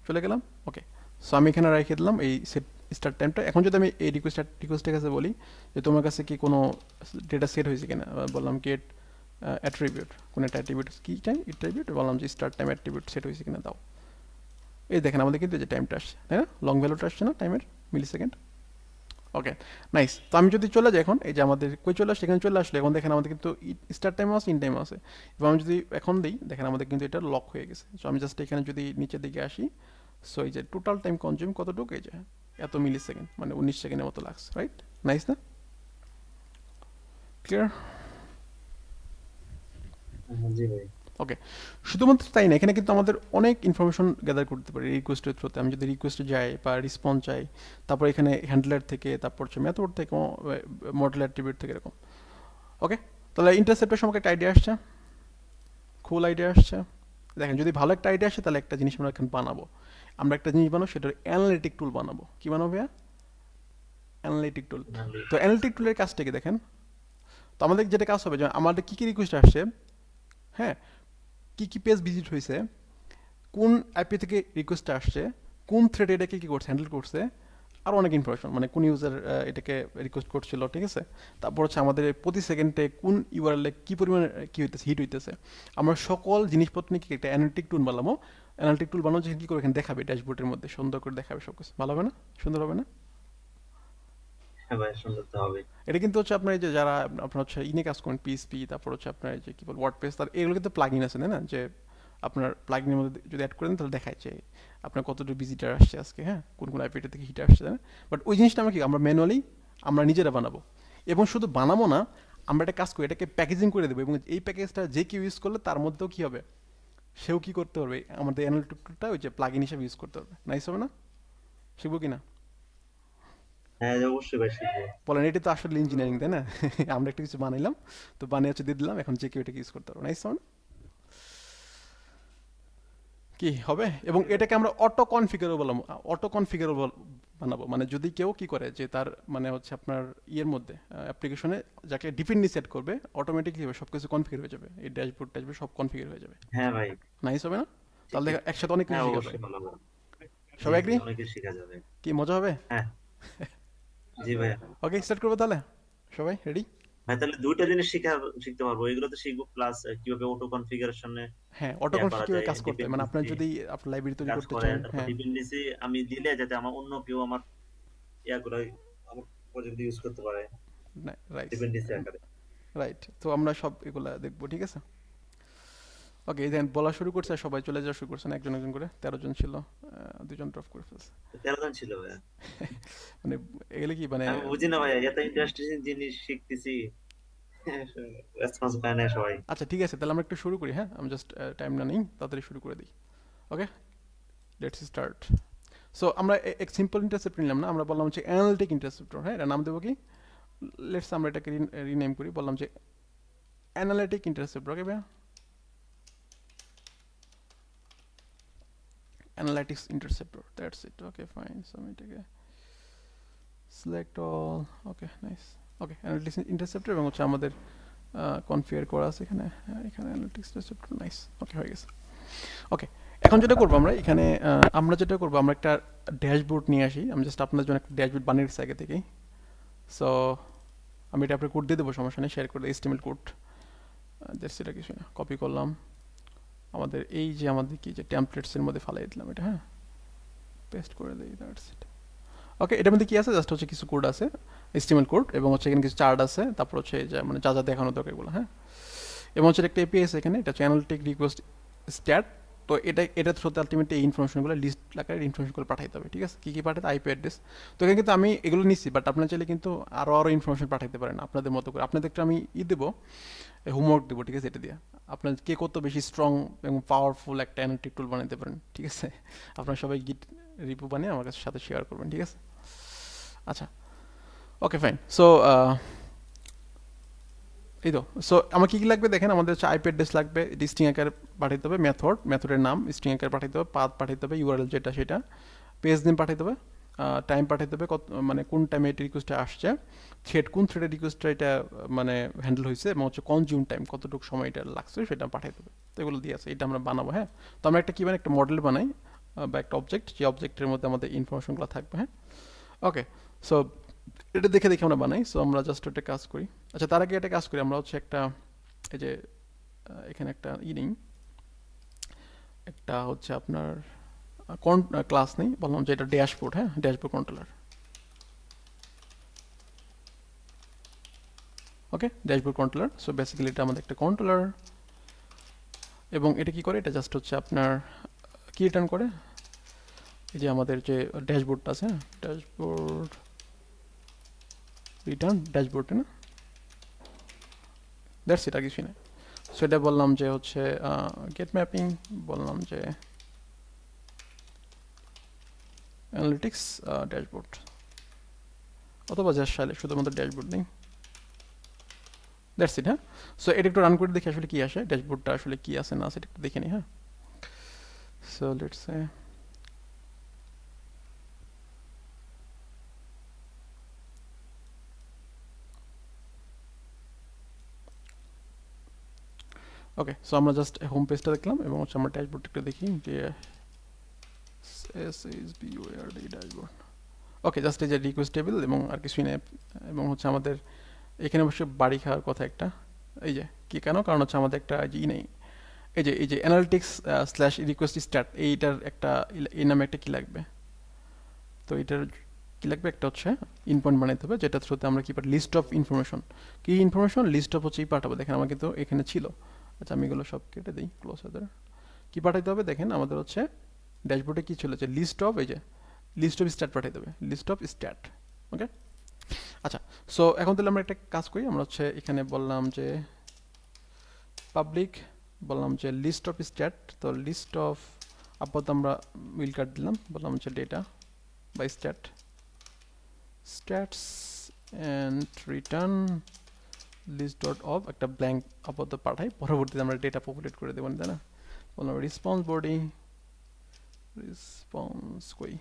চলে গেলাম। ওকে, সো আমি এখানে রেখে দিলাম এই সেট স্টার্ট টাইমটা। এখন যদি আমি এই রিকোয়েস্টের কাছে বলি যে তোমার কাছে কি কোনো ডেটা সেট হয়েছে কিনা, বললাম গেট অ্যাট্রিবিউট, কোনো একটা অ্যাট্রিবিউট কি টাইম অ্যাট্রিবিউট, বললাম যে স্টার্ট টাইম অ্যাট্রিবিউট সেট হয়েছে কিনা দাও, এই দেখেন আমাদের কিন্তু যে টাইমটা আসছে, তাই না, লং ভ্যালুটা আসছে না টাইমের, মিলি সেকেন্ড। ওকে নাইস, তো আমি যদি চলে যাই এখন, এই যে আমাদের কই চলে আসছে, এখানে চলে আসলে, এখন দেখেন আমাদের কিন্তু স্টার্ট টাইম আছে, ইন টাইম আছে, এবং আমি যদি এখন দিই দেখেন আমাদের কিন্তু এটা লক হয়ে গেছে। সো আমি জাস্ট এখানে যদি নিচের দিকে আসি, সো এই যে টোটাল টাইম কনজিউম কতটুকু, এই যে এত মিলি সেকেন্ড, মানে 19 সেকেন্ডের মতো লাগছে, রাইট? নাইস না, ক্লিয়ার? জি ভাই। ওকে, শুধুমাত্র তাই না, এখানে কিন্তু আমাদের অনেক ইনফরমেশন গ্যাদার করতে পারি রিকোয়েস্টের থ্রুতে। আমি যদি রিকোয়েস্টে যাই বা রেসপন্স চাই, তারপর এখানে হ্যান্ডলার থেকে, তারপর হচ্ছে মেথড থেকে, মডেল অ্যাট্রিবিউট থেকে, এরকম। ওকে, তাহলে ইন্টারসেপ্টের সম্পর্কে একটা আইডিয়া আসছে, খুল আইডিয়া আসছে, দেখেন যদি ভালো একটা আইডিয়া আসে তাহলে একটা জিনিস আমরা এখন বানাবো। আমরা একটা জিনিস বানাবো, সেটা অ্যানালিটিক টুল বানাবো। কি বানাবো ভাইয়া? অ্যানালিটিক টুল। তো অ্যানালিটিক টুলের কাজটা কি দেখেন। তো আমাদের যেটা কাজ হবে যে আমাদের কী কী রিকোয়েস্ট আসছে, হ্যাঁ, কী কী পেজ ভিজিট হয়েছে, কোন অ্যাপি থেকে রিকোয়েস্টটা আসছে, কোন থ্রেড এটাকে কী করছে, হ্যান্ডেল করছে, আর অনেক ইনফরমেশন, মানে কোন ইউজার এটাকে রিকোয়েস্ট করছিল, ঠিক আছে। তারপর হচ্ছে আমাদের প্রতি সেকেন্ডে কোন ইউআরএলে কী পরিমাণে কী হইতেছে, হিট হইতেছে, আমরা সকল জিনিসপত্র নিয়ে একটা অ্যানালিটিক টুল বানাবো। অ্যানালিটিক টুল বানানো যে কী করে এখানে দেখাবে, ড্যাশবোর্ডের মধ্যে সুন্দর করে দেখাবে সব কিছু। ভালো হবে না? সুন্দর হবে না? হ্যাঁ ভাই, সুন্দর তো হবে। এটা কিন্তু হচ্ছে আপনার এই যে যারা আপনার হচ্ছে ইনে কাজ করেন, পিএসপি, তারপর হচ্ছে আপনার এই যে কী বল ওয়ার্ডপ্রেস, তার এগুলো কিন্তু প্লাগইন আছে, তাই না? যে আপনার প্লাগইনের মধ্যে যদি অ্যাড করেন তাহলে দেখায় যে আপনার কতটুকু ভিজিটার আসছে আজকে, হ্যাঁ, কোন কোন আইপিটা থেকে হিট আসছে, তাই না? বাট ওই জিনিসটা আমরা কি আমরা ম্যানুয়ালি আমরা নিজেরা বানাবো। এবং শুধু বানাবো না, আমরা একটা কাজ করি, এটাকে প্যাকেজিং করে দেবো, এবং এই প্যাকেজটা যে কেউ ইউজ করলে তার মধ্যেও কী হবে, সেও কী করতে পারবে, আমাদের অ্যানালিটিকটা ওই যে প্লাগইন হিসেবে ইউজ করতে পারবে। নাইস হবে না? শিখবো কি না? হ্যাঁ অবশ্যই ভাই, শিখবো। বলেন, এটি তো আসলে ইঞ্জিনিয়ারিং, তাই না? আমরা একটা কিছু বানাইলাম, তো বানিয়ে হচ্ছে দিয়ে দিলাম, এখন যে কেউ এটাকে ইউজ করতে পারবো। নাইস হবে না? কি হবে, এবং এটাকে আমরা অটো কনফিগারেবল, অটো কনফিগারেবল বানাবো। মানে যদি কেউ কি করে যে তার মানে হচ্ছে আপনার ইয়ের মধ্যে অ্যাপ্লিকেশনে যাকে ডিপেন্ডি সেট করবে, অটোমেটিকলি হবে সব কিছু কনফিগার হয়ে যাবে, এই ড্যাশবোর্ড ট্যাশবোর্ড সব কনফিগার হয়ে যাবে। হ্যাঁ ভাই। নাইস হবে না? ঠিক তাহলে ঠিক। একসাথে অনেক কিছু হ্যাঁ শেখা যায়। অবশ্যই ভালো। জি সবাই জি, এগ্রি? অনেক কিছু শেখা যাবে। কি মজা হবে? হ্যাঁ। জি ভাইয়া। ওকে, স্টার্ট করবো তাহলে। সবাই রেডি? ভাই তাহলে দুইটা জিনিস শিখতে পারবো, এগুলো তো শিখবো, প্লাস কিভাবে অটো কনফিগারেশনে হ্যাঁ, অটো ইয়া কনফিগ করা কিভাবে যায়, কাজ করতে হয়, মানে আপনার ডিপেন্ডেন্সি যদি আপনার লাইব্রেরি তৈরি কাজ করতে করে, চান, তারপর হ্যাঁ। ডিপেন্ডেন্সি আমি দিলে যাতে আমার অন্য কেউ আমার ইয়া করে আমার প্রজেক্ট ইউজ করতে পারে, রাইট, ডিপেন্ডেন্সি আকারে। রাইট। তো আমরা সব এগুলা দেখবো, ঠিক আছে। ওকে, দেন বলা শুরু করছে, সবাই চলে যাওয়া শুরু করছেন একজন একজন করে। 13 জন ছিল, 2 জন ড্রপ করে ফেলছে। 13 জন ছিল ভাইয়া। মানে এগুলো কি মানে, আমি বুঝি না ভাইয়া, এত ইন্টারেস্টিং জিনিস শিখতেছি, রেসপন্স পায় না সবাই। আচ্ছা ঠিক আছে, তাহলে আমরা একটু শুরু করি, হ্যাঁ। আমি জাস্ট টাইম না নেই, তাড়াতাড়ি শুরু করে দিই। ওকে, লেটস স্টার্ট। সো আমরা এক সিম্পল ইন্টারসেপ্টর নিলাম না, আমরা বললাম হচ্ছে অ্যানালিটিক ইন্টারসেপ্টর, হ্যাঁ। এটা নাম দেবো কি, লেটস আমরা এটাকে রিনেম করি, বললাম যে অ্যানালিটিক ইন্টারসেপ্টর। ওকে ভাইয়া, analytics interceptor, that's it. Okay fine, so আমি এটাকে select all. Okay nice. Okay, analytics interceptor, এবং হচ্ছে আমাদের কনফিগার করা আছে এখানে, এখানে অ্যানালিটিক্স ইন্টারসেপ্টর। নাইস, ওকে হয়ে গেছে। ওকে, এখন যেটা করবো আমরা এখানে, আমরা যেটা করবো, আমরা একটা ড্যাশবোর্ড নিয়ে আসি। আমি জাস্ট আপনার জন্য একটা ড্যাশবোর্ড বানিয়ে রেখেছি আগে থেকেই। সো আমি এটা আপনার কোড দিয়ে দেবো, সমস্যা নেই, শেয়ার করে দেবো, HTML কোড। জাস্ট এটা কিছু না, কপি করলাম, আমাদের এই যে আমাদের কি যে টেমপ্লেটসের মধ্যে ফালাই দিলাম এটা, হ্যাঁ, পেস্ট করে দিই, দ্যাটস ইট। ওকে, এটার মধ্যে কি আছে, জাস্ট হচ্ছে কিছু কোড আছে, HTML কোড, এবং হচ্ছে এখানে কিছু চার্ট আছে, তারপর হচ্ছে যে মানে যা যা দেখানো দরকার এগুলো, হ্যাঁ। এবং হচ্ছে একটা API আছে এখানে, এটা হচ্ছে অ্যানালিটিক রিকোয়েস্ট স্ট্যাট। তো এটা থ্রুতে আলটিমেটলি এই ইনফরমেশনগুলো লিস্ট আকারে ইনফরমেশনগুলো পাঠাইতে হবে, ঠিক আছে। কী কী পাঠাতে, IP অ্যাড্রেস। তো এখানে কিন্তু আমি এগুলো নিচ্ছি, বাট আপনার চাইলে কিন্তু আরও ইনফরমেশন পাঠাইতে পারেন আপনাদের মতো করে। আপনাদের একটা আমি দেবো, হোমওয়ার্ক দেবো, ঠিক আছে। এটা দিয়ে আপনার কে কত বেশি স্ট্রং এবং পাওয়ারফুল একটা অ্যানালিটিক টুল বানাতে পারেন, ঠিক আছে। আপনারা সবাই গিট রিপো বানিয়ে আমার কাছে সাথে শেয়ার করবেন, ঠিক আছে। আচ্ছা, ওকে ফাইন। সো এই তো, সো আমার কী কী লাগবে দেখেন, আমাদের হচ্ছে IP অ্যাড্রেস লাগবে, স্ট্রিং আকারে পাঠাইতে হবে, মেথডের নাম স্ট্রিং আকারে পাঠাইতে হবে, পাথ পাঠাইতে হবে, URL যেটা সেটা, পেজ নেম পাঠাইতে হবে, টাইম পাঠাইতে হবে, কত মানে কোন টাইমে এটা রিকোয়েস্টটা আসছে, থ্রেড কোন থ্রেডের রিকোয়েস্টটা এটা মানে হ্যান্ডেল হয়েছে, এবং হচ্ছে কনজিউম টাইম কতটুকু সময় এটা লাগছে সেটা পাঠাইতে হবে। তো এগুলো দিয়ে আছে, এটা আমরা বানাবো, হ্যাঁ। তো আমরা একটা কী মানে একটা মডেল বানাই, বা একটা অবজেক্ট, যে অবজেক্টের মধ্যে আমাদের ইনফরমেশনগুলো থাকবে, হ্যাঁ। ওকে, সো এটা দেখে দেখে আমরা বানাই। সো আমরা জাস্ট একটা কাজ করি। আচ্ছা, তার আগে একটা কাজ করি, আমরা হচ্ছে একটা এই যে এখানে একটা নিই, একটা হচ্ছে আপনার ক্লাস নেই, বললাম যে এটা ড্যাশবোর্ড, হ্যাঁ, ড্যাশবোর্ড কন্ট্রোলার। ওকে, ড্যাশবোর্ড কন্ট্রোলার। সো বেসিক্যালি এটা আমাদের একটা কন্ট্রোলার, এবং এটা কি করে, এটা জাস্ট হচ্ছে আপনার কি রিটার্ন করে, এই যে আমাদের যে ড্যাশবোর্ডটা আছে, ড্যাশবোর্ড রিটার্ন ড্যাশবোর্ডে না, দ্যাটস এটা কিছুই না। সো এটা বললাম যে হচ্ছে গেট ম্যাপিং, বললাম যে অ্যানালিটিক্স ড্যাশবোর্ড, অথবা জাস্ট চাইলে শুধুমাত্র ড্যাশবোর্ড নেই, দ্যাটস ইট, হ্যাঁ। সো এটা একটু রান করে দেখি আসলে কি আসে, ড্যাশবোর্ডটা আসলে কি আছে না আছে, এটা একটু দেখে নিই, হ্যাঁ। So let's say okay, so আমরা জাস্ট হোম পেজটা দেখলাম এবং হচ্ছে আমরা ড্যাশবোর্ডটা দেখি যে SHBOARD ড্যাশবোর্ড। ওকে, জাস্ট এই যে রিকোয়েস্ট টেবিল এবং আর কিছুই নেই, এবং হচ্ছে আমাদের এখানে অবশ্যই বাড়ি খাওয়ার কথা একটা, এই যে কি কেন, কারণ হচ্ছে আমাদের একটা ই নেই, এই যে অ্যানালিটিক্স স্ল্যাশ রিকোয়েস্ট স্টার্ট, এইটার একটা এই নামে একটা কি লাগবে, তো এটার কি লাগবে একটা হচ্ছে ইনপয়েন্ট বানাইতে হবে, যেটা থ্রুতে আমরা কি পাই লিস্ট অফ ইনফরমেশন, কি ইনফরমেশন লিস্ট অফ হচ্ছে এই পাঠাবো। দেখেন আমার কিন্তু এখানে ছিল, আচ্ছা আমি এগুলো সব কেটে দিই, ক্লোজ হাজার কি পাঠাইতে হবে, দেখেন আমাদের হচ্ছে ড্যাশবোর্ডে কি ছিল যে লিস্ট অফ, এই যে লিস্ট অফ স্ট্যাট পাঠাইতে হবে, লিস্ট অফ স্ট্যাট। ওকে, আচ্ছা সো এখন তাহলে আমরা একটা কাজ করি, আমরা হচ্ছে এখানে বললাম যে পাবলিক, বললাম যে লিস্ট অফ স্ট্যাট, তো লিস্ট অফ আপাতত আমরা উইল কার্ড দিলাম, বললাম হচ্ছে data by stat stats and return list dot of একটা ব্ল্যাঙ্ক আপাতত পাঠাই, পরবর্তীতে আমরা ডেটা পপুলেট করে দেবো, তাই না। বললাম রেসপন্স বডি, রেসপন্স কই,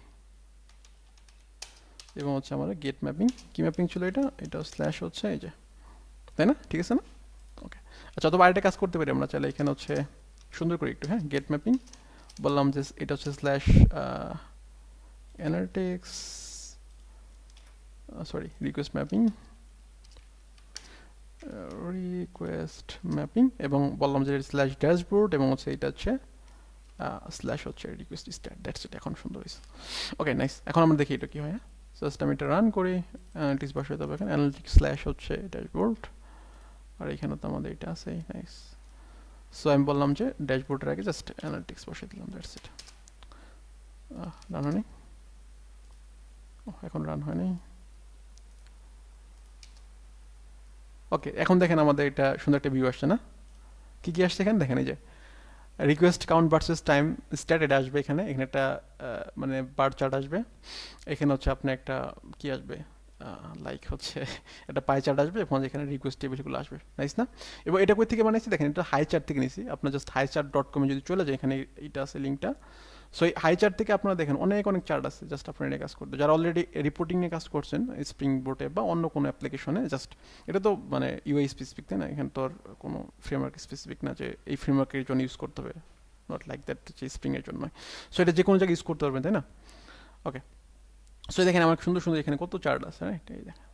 এবং হচ্ছে আমার গেট ম্যাপিং, কি ম্যাপিং ছিল এটা, এটা স্ল্যাশ হচ্ছে এই যে, তাই না, ঠিক আছে না। ওকে, আচ্ছা অথবা আরেকটা কাজ করতে পারি আমরা চাইলে, এখানে হচ্ছে সুন্দর করে একটু, হ্যাঁ গেট ম্যাপিং বললাম যে এটা হচ্ছে slash analytics, sorry request mapping, request mapping, এবং বললাম যে স্ল্যাশ ড্যাশবোর্ড, এবং হচ্ছে এটা হচ্ছে স্ল্যাশ হচ্ছে রিকোয়েস্ট স্ট্যাট, দ্যাটস ইট, এখন সুন্দর হয়েছে। ওকে নাইস, এখন আমরা দেখি এটা কি হয়, জাস্ট আমি এটা রান করি, অ্যানালিটিক্স বসাতে হবে এখানে, অ্যানালিটিক্স স্ল্যাশ হচ্ছে ড্যাশবোর্ড, আর এখানে তো আমাদের এটা আছে, নাইস। সো আমি বললাম যে ড্যাশবোর্ডের আগে জাস্ট অ্যানালিটিক্স বসিয়ে দিলাম, দ্যাটস ইট। রান হয়নি, এখন রান হয়নি। ওকে, এখন দেখেন আমাদের এটা সুন্দর একটা ভিউ আসছে না, কি কি আসছে এখানে দেখেন, এই যে request count versus time stat, এটা আসবে এখানে, এখানে একটা মানে বার চার্ট আসবে, এখানে হচ্ছে আপনার একটা কি আসবে, লাইক হচ্ছে একটা পাই চার্ট আসবে, এবং এখানে রিকোয়েস্ট টেবিলগুলো আসবে, নাইস না। এবং এটা কই থেকে বানাইছি দেখেন, এটা হাই চার্ট থেকে নিয়েছি, আপনার জাস্ট highchart.com যদি চলে যায়, এখানে এটা আছে লিঙ্কটা। সো এই হাই চার্ট থেকে আপনারা দেখেন অনেক চার্ট আছে, জাস্ট আপনারা এটা কাজ করতে, যারা অলরেডি রিপোর্টিং নিয়ে কাজ করছেন স্প্রিং বোটে বা অন্য কোনো অ্যাপ্লিকেশনে, জাস্ট এটা তো মানে ইউআই স্পেসিফিক, তাই না, এখানে তো আর কোনো ফ্রেমওয়ার্ক স্পেসিফিক না যে এই ফ্রেমওয়ার্কের জন্য ইউজ করতে হবে, নট লাইক দ্যাট যে স্প্রিংয়ের জন্য, সো এটা যে কোনো জায়গায় ইউজ করতে পারবেন, তাই না। ওকে, সো দেখেন আমার সুন্দর সুন্দর এখানে কত চার্ট আছে, রাইট, এই দেখেন,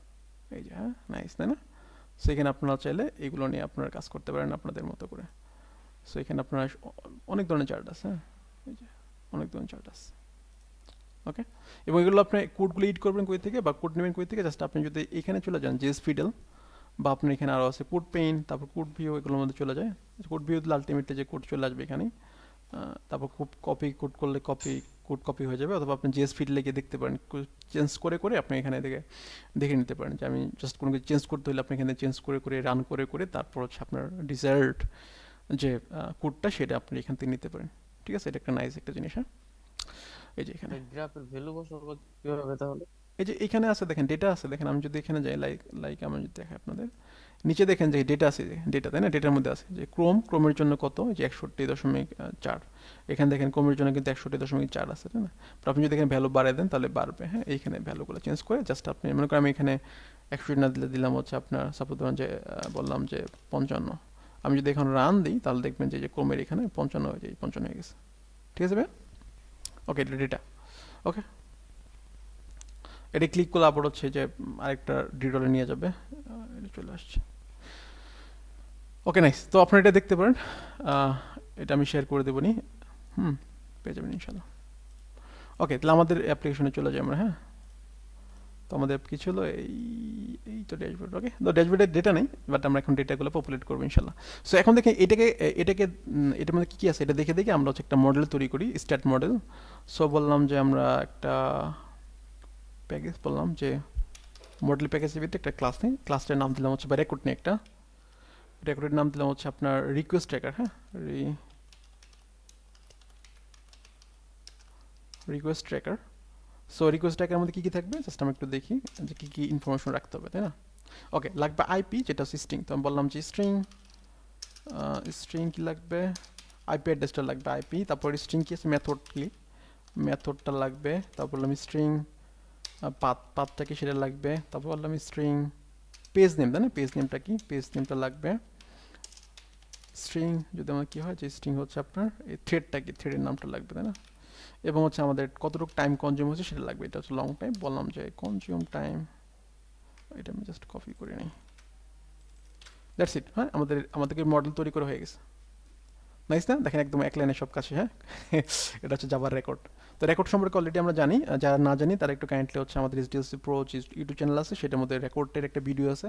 এই যে হ্যাঁ নাইস, তাই না। সো এখানে আপনারা চাইলে এগুলো নিয়ে আপনারা কাজ করতে পারেন আপনাদের মতো করে। সো এখানে আপনারা অনেক ধরনের চার্ট আছে, হ্যাঁ এই যে অনেক ধরনের চার্ট আছে। ওকে, এবং এগুলো আপনি কোডগুলো এডিট করবেন কই থেকে বা কোড নেবেন কই থেকে, জাস্ট আপনি যদি এখানে চলে যান জেএস ফিডেল, বা আপনার এখানে আরও আছে কোড পেইন, তারপর কোড ভিউ, এগুলোর মধ্যে চলে যায়, কোড ভিউ দিলে আলটিমেটলি যে কোড চলে আসবে এখানেই, তারপর খুব কপি কোড করলে কোড কপি হয়ে যাবে, অথবা আপনি জেএস ফিডলে গিয়ে দেখতে পারেন, চেঞ্জ করে করে আপনি এখানে দেখে নিতে পারেন যে আমি জাস্ট কোনো কিছু চেঞ্জ করতে হলে আপনি এখানে চেঞ্জ করে করে রান করে করে তারপর হচ্ছে আপনার ডিজায়ার্ড যে কোডটা সেটা আপনি এখান থেকে নিতে পারেন, ঠিক আছে, এটা একটা নাইস একটা জিনিস। হ্যাঁ এই যে এখানে গ্রাফের ভ্যালু বসাবো কিভাবে তাহলে? এই যে এখানে আছে দেখেন, ডেটা আছে দেখেন, আমি যদি এখানে যাই লাইক আমি যদি দেখাই আপনাদের, নিচে দেখেন যে ডেটা আছে, ডেটা, তাই না, ডেটার মধ্যে আছে যে ক্রোমের জন্য কত, যে 61.4, এখানে দেখেন ক্রোমের জন্য কিন্তু 61.4 আছে, তাই না। তো আপনি যদি এখানে ভ্যালু বাড়ায় দেন তাহলে বাড়বে, হ্যাঁ এইখানে ভ্যালুগুলো চেঞ্জ করে জাস্ট আপনি মনে করেন আমি এখানে 61 না দিলাম হচ্ছে আপনার সাপোজ ধরুন যে বললাম যে 55, আমি যদি এখন রান দিই তাহলে দেখবেন যে ক্রোমের এখানে 55 হয়ে যায়, 55 হয়ে গেছে, ঠিক আছে ভাই। ওকে, এটা ডেটা। ওকে, এটা ক্লিক করলে আবার হচ্ছে যে আরেকটা ডিটেলে নিয়ে যাবে, এটা চলে আসছে। ওকে নাইস, তো আপনারা এটা দেখতে পারেন, এটা আমি শেয়ার করে দেবো নি, পেয়ে যাবেন ইনশাল্লাহ। ওকে, তাহলে আমাদের অ্যাপ্লিকেশনে চলে যাই আমরা, হ্যাঁ তো আমাদের কি ছিল এই তো ড্যাশবোর্ড। ওকে, তো ড্যাশবোর্ডের ডেটা নেই, বাট আমরা এখন ডেটাগুলো পপুলেট করবো ইনশাল্লাহ। সো এখন দেখে এটার মধ্যে কী কী আছে এটা দেখে আমরা হচ্ছে একটা মডেল তৈরি করি, স্ট্যাট মডেল। সো বললাম যে আমরা একটা প্যাকেজ বললাম যে মডেল প্যাকেজের ভিতরে একটা ক্লাস নেই, ক্লাসটার নাম দিলাম হচ্ছে বা রেকর্ড নিয়ে একটা রেকর্ডের নাম দিলাম হচ্ছে আপনার রিকোয়েস্ট ট্র্যাকার, হ্যাঁ রিকোয়েস্ট ট্র্যাকার। সো রিকোয়েস্ট ট্র্যাকারের মধ্যে কী কী থাকবে জাস্ট আমি একটু দেখি যে কী কী ইনফরমেশন রাখতে হবে, তাই না। ওকে, লাগবে আইপি যেটা হচ্ছে স্ট্রিং, তো আমি বললাম যে স্ট্রিং কী লাগবে, আইপি অ্যাড্রেসটা লাগবে আইপি, তারপর স্ট্রিং কি আছে মেথড কি, মেথডটা লাগবে, তারপর বললাম স্ট্রিং পাথটা কি সেটা লাগবে, তারপর বললাম স্ট্রিং পেজ নেম, তাই না, পেজ নেমটা কি, পেজ নেমটা লাগবে, স্ট্রিং যদি আমার কি হয় যে স্ট্রিং হচ্ছে আপনার এই থ্রেডটা কি, থ্রেডের নামটা লাগবে, তাই না, এবং হচ্ছে আমাদের কতটুকু টাইম কনজিউম হচ্ছে সেটা লাগবে, এটা হচ্ছে লং টাইম, বললাম যে কনজিউম টাইম, এটা আমি জাস্ট কপি করে নিই, দ্যাটস ইট। হ্যাঁ, আমাদেরকে মডেল তৈরি করে হয়ে গেছে, নাইস না, দেখেন একদম এক লাইনে সব কাছে। হ্যাঁ এটা হচ্ছে জাভার রেকর্ড। তো রেকর্ড সম্পর্কে অলরেডি আমরা জানি, যারা না জানি তারা একটু কাইন্ডলি হচ্ছে আমাদের এইচডিএলসি প্রো ইউটিউব চ্যানেল আছে, সেটার মধ্যে রেকর্ডের একটা ভিডিও আছে,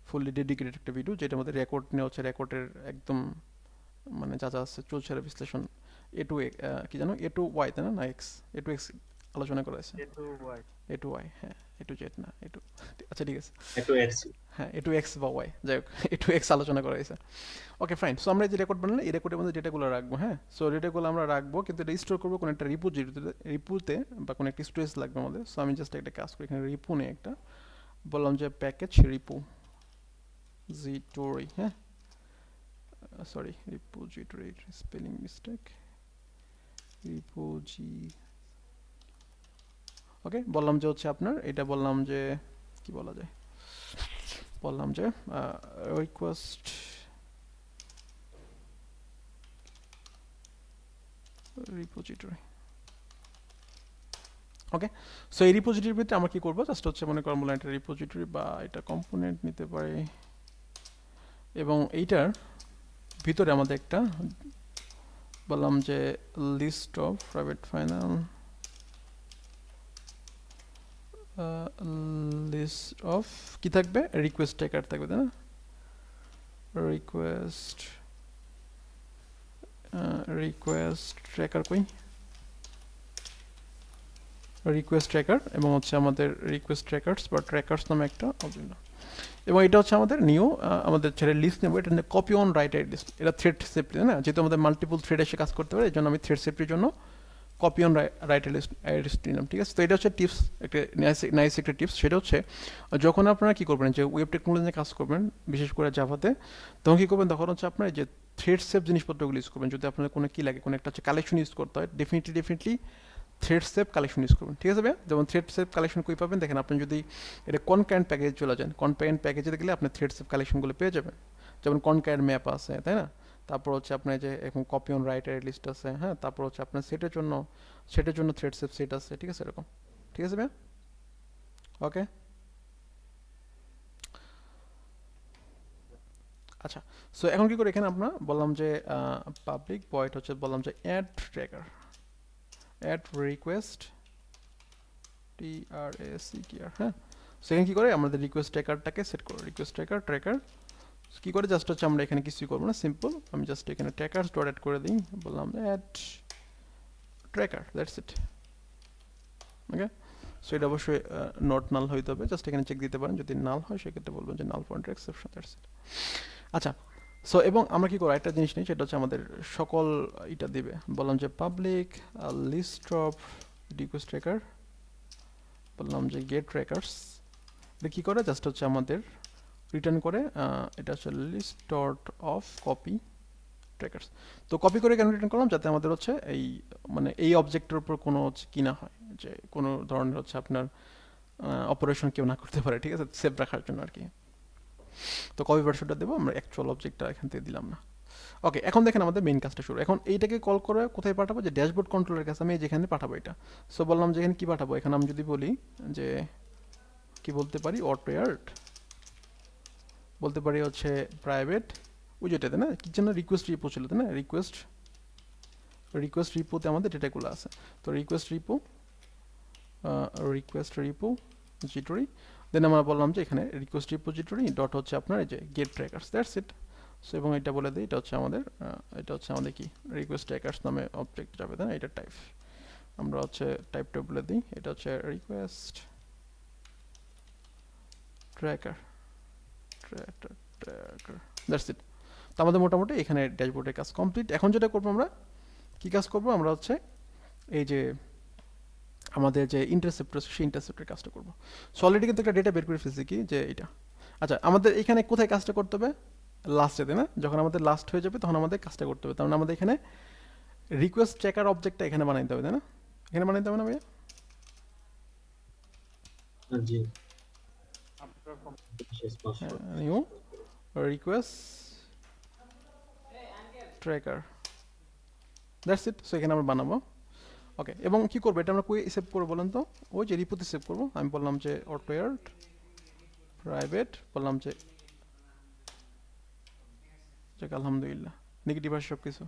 ফুললি ডেডিকেটেড একটা ভিডিও, যেটার মধ্যে রেকর্ড নিয়ে হচ্ছে রেকর্ডের একদম মানে যা যা আছে চুলছেরা বিশ্লেষণ, এ টু কি জানো, এ টু ওয়াই, তাই না, না এক্স, এ টু এক্স আলোচনা করা আছে, এ টু ওয়াই, হ্যাঁ এ টু জেড না, এ টু, আচ্ছা ঠিক আছে, একটু এক্স। হ্যাঁ এ টু এক্স বা ওয়াই, যাই হোক এ টু এক্স আলোচনা করা হয়েছে। ওকে ফাইন, সো আমরা এই যে রেকর্ড বানালে এই রেকর্ডের মধ্যে ডেটাগুলো রাখবো। হ্যাঁ, সো ডেটাগুলো আমরা রাখবো, কিন্তু এটা স্টোর করবো কোনো একটা রিপুতে বা কোনো একটা স্টোরেজ লাগবে আমাদের। সো আমি জাস্ট একটা কাজ করি, এখানে রিপু নিয়ে একটা বললাম যে প্যাকেজ রিপু জিটোরি, হ্যাঁ সরি রিপোজিটরি, স্পেলিং মিস্টেক, রিপোজি, ওকে বললাম যে হচ্ছে আপনার এটা বললাম যে কি বলা যায়, বললাম যে রিকোয়েস্ট রিপোজিটরি। ওকে, সো এই রিপোজিটরির ভিতরে আমরা কি করবো, জাস্ট হচ্ছে মনে করলাম বললাম এটা রিপোজিটরি বা এটা কম্পোনেন্ট নিতে পারি, এবং এইটার ভিতরে আমাদের একটা বললাম যে list of private final, list of কি থাকবে, রিকোয়েস্ট ট্র্যাকার থাকবে, তাই না, রিকোয়েস্ট ট্র্যাকার কই, রিকোয়েস্ট ট্র্যাকার, এবং হচ্ছে আমাদের রিকোয়েস্ট ট্র্যাকার্স বা ট্র্যাকার্স নামে একটা অবজেক্ট, এবং এটা হচ্ছে আমাদের নিউ আমাদের ছেড়ে লিস্ট নেবো, এটা কপি অন রাইট লিস্ট, এটা থ্রেড সেফটি, তাই না, যেহেতু আমাদের মাল্টিপল থ্রেড এসে কাজ করতে পারে, এই জন্য আমি থ্রেড সেফটির জন্য কপি অন রাইট লিস্ট নিলাম, ঠিক আছে। তো এটা হচ্ছে টিপস, একটা নাইস একটা টিপস, সেটা হচ্ছে যখন আপনারা কী করবেন যে ওয়েব টেকনোলজি নিয়ে কাজ করবেন, বিশেষ করে জাভাতে, তখন কী করবেন, তখন হচ্ছে আপনার যে থ্রেড সেফ জিনিসপত্রগুলো ইউজ করবেন, যদি আপনার কোনো কী লাগে, কোনো একটা হচ্ছে কালেকশন ইউজ করতে হয়, definitely thread safe collection use করবেন, ঠিক আছে ভাই। যেমন থ্রেড সেফ কালেকশন কই পাবেন, দেখেন আপনি যদি এটা কনকারেন্ট প্যাকেজে চলে যান, কনকারেন্ট প্যাকেজে গেলে আপনি থ্রেড সেফ কালেকশনগুলো পেয়ে যাবেন, যেমন কনকারেন্ট ম্যাপ আছে, তাই না, তারপর হচ্ছে আপনার যে এখন কপি অন রাইটের লিস্ট আছে, হ্যাঁ, তারপর হচ্ছে আপনার সেটের জন্য থ্রেড সেফ সেট আছে, ঠিক আছে, এরকম, ঠিক আছে ভাই। ওকে, আচ্ছা, সো এখন কি করে, এখানে আমরা বললাম যে পাবলিক ভয়েড হচ্ছে বললাম যে add tracker, add request TRACKR, হ্যাঁ, সেখানে কি করে আমাদের রিকোয়েস্ট ট্র্যাকারটাকে সেট করো, রিকোয়েস্ট ট্র্যাকার কি করে, জাস্ট হচ্ছে আমরা এখানে কিছুই করবো না, সিম্পল আমি জাস্ট এখানে ট্র্যাকার্স ডট অ্যাড করে দিই, বললাম add tracker, that's it. Okay, so এটা অবশ্যই নট নাল হইতে হবে, জাস্ট এখানে চেক দিতে পারেন, যদি নাল হয় সেক্ষেত্রে বলবেন যে নাল পয়েন্টার এক্সেপশন, দ্যাটস ইট। আচ্ছা, সো এবং আমরা কি করবো, একটা জিনিস নেই, সেটা হচ্ছে আমাদের সকল এটা দিবে, বললাম যে public list of request tracker, বললাম যে গেট ট্র্যাকার্স, এটা কী করে, জাস্ট হচ্ছে আমাদের রিটার্ন করে, এটা হচ্ছে list dot of copy trackers. তো কপি করে কেন রিটার্ন করলাম, যাতে আমাদের হচ্ছে এই মানে এই অবজেক্টের উপর কোনো হচ্ছে কি না হয়, যে কোনো ধরনের হচ্ছে আপনার অপারেশন কেউ না করতে পারে, ঠিক আছে, সেভ রাখার জন্য আর কি। তো কপি ভার্সনটা দেবো আমরা, অ্যাকচুয়াল অবজেক্টটা এখান থেকে দিলাম না। ওকে, এখন দেখেন আমাদের মেইন কাজটা শুরু, এখন এইটাকে কল করে কোথায় পাঠাবো, যে ড্যাশবোর্ড কন্ট্রোলের কাছে আমি যেখানে পাঠাবো এটা। সো বললাম যে এখানে কী পাঠাবো, এখানে আমি যদি বলি যে কি বলতে পারি, অটোয়ার্ড বলতে পারি হচ্ছে প্রাইভেট, ওই যেটাতে না কি যেন রিকোয়েস্ট রিপো ছিল, তাই না, রিকোয়েস্ট রিপোতে আমাদের ডেটাগুলো আছে। তো রিকোয়েস্ট রিপো জিটরি, দেন আমরা বললাম যে এখানে রিকোয়েস্ট রিপোজিটরি ডট হচ্ছে আপনার এই যে get trackers, that's it. So এবং এটা বলে দিই, এটা হচ্ছে আমাদের কি রিকোয়েস্ট ট্র্যাকার্স নামে অবজেক্ট যাবে, তাই না, এটা টাইপ, আমরা হচ্ছে টাইপটা বলে দিই, এটা হচ্ছে রিকোয়েস্ট ট্র্যাকার, দ্যাটস ইট। তো আমাদের মোটামুটি এখানে ড্যাশবোর্ডের কাজ কমপ্লিট। এখন যেটা করবো আমরা কি কাজ করবো, আমরা হচ্ছে এই যে আমাদের যে ইন্টারসেপ্টর সেই ইন্টারসেপ্টের কাজটা করবো। সো অলরেডি কিন্তু একটা ডেটা বের করে ফেলছি কি যে এটা। আচ্ছা, আমাদের এখানে কোথায় কাজটা করতে হবে, লাস্টে, তাই না? যখন আমাদের লাস্ট হয়ে যাবে তখন আমাদের কাজটা করতে হবে। তার মানে আমাদের এখানে রিকোয়েস্ট ট্র্যাকার অবজেক্টটা এখানে বানাইতে হবে, তাই না? এখানে বানাইতে হবে না ভাইয়া? জি আফটার শেষ password new request tracker, that's it. So এখানে আমরা বানাবো। ওকে, এবং কি করবো এটা আমরা কই সেভ করবো বলেন তো? ওই যে রিপোতে সেভ করবো। আমি বললাম যে অটোয়ার্ড প্রাইভেট, বললাম যে যাক আলহামদুলিল্লাহ নেগেটিভ আসে সব কিছু।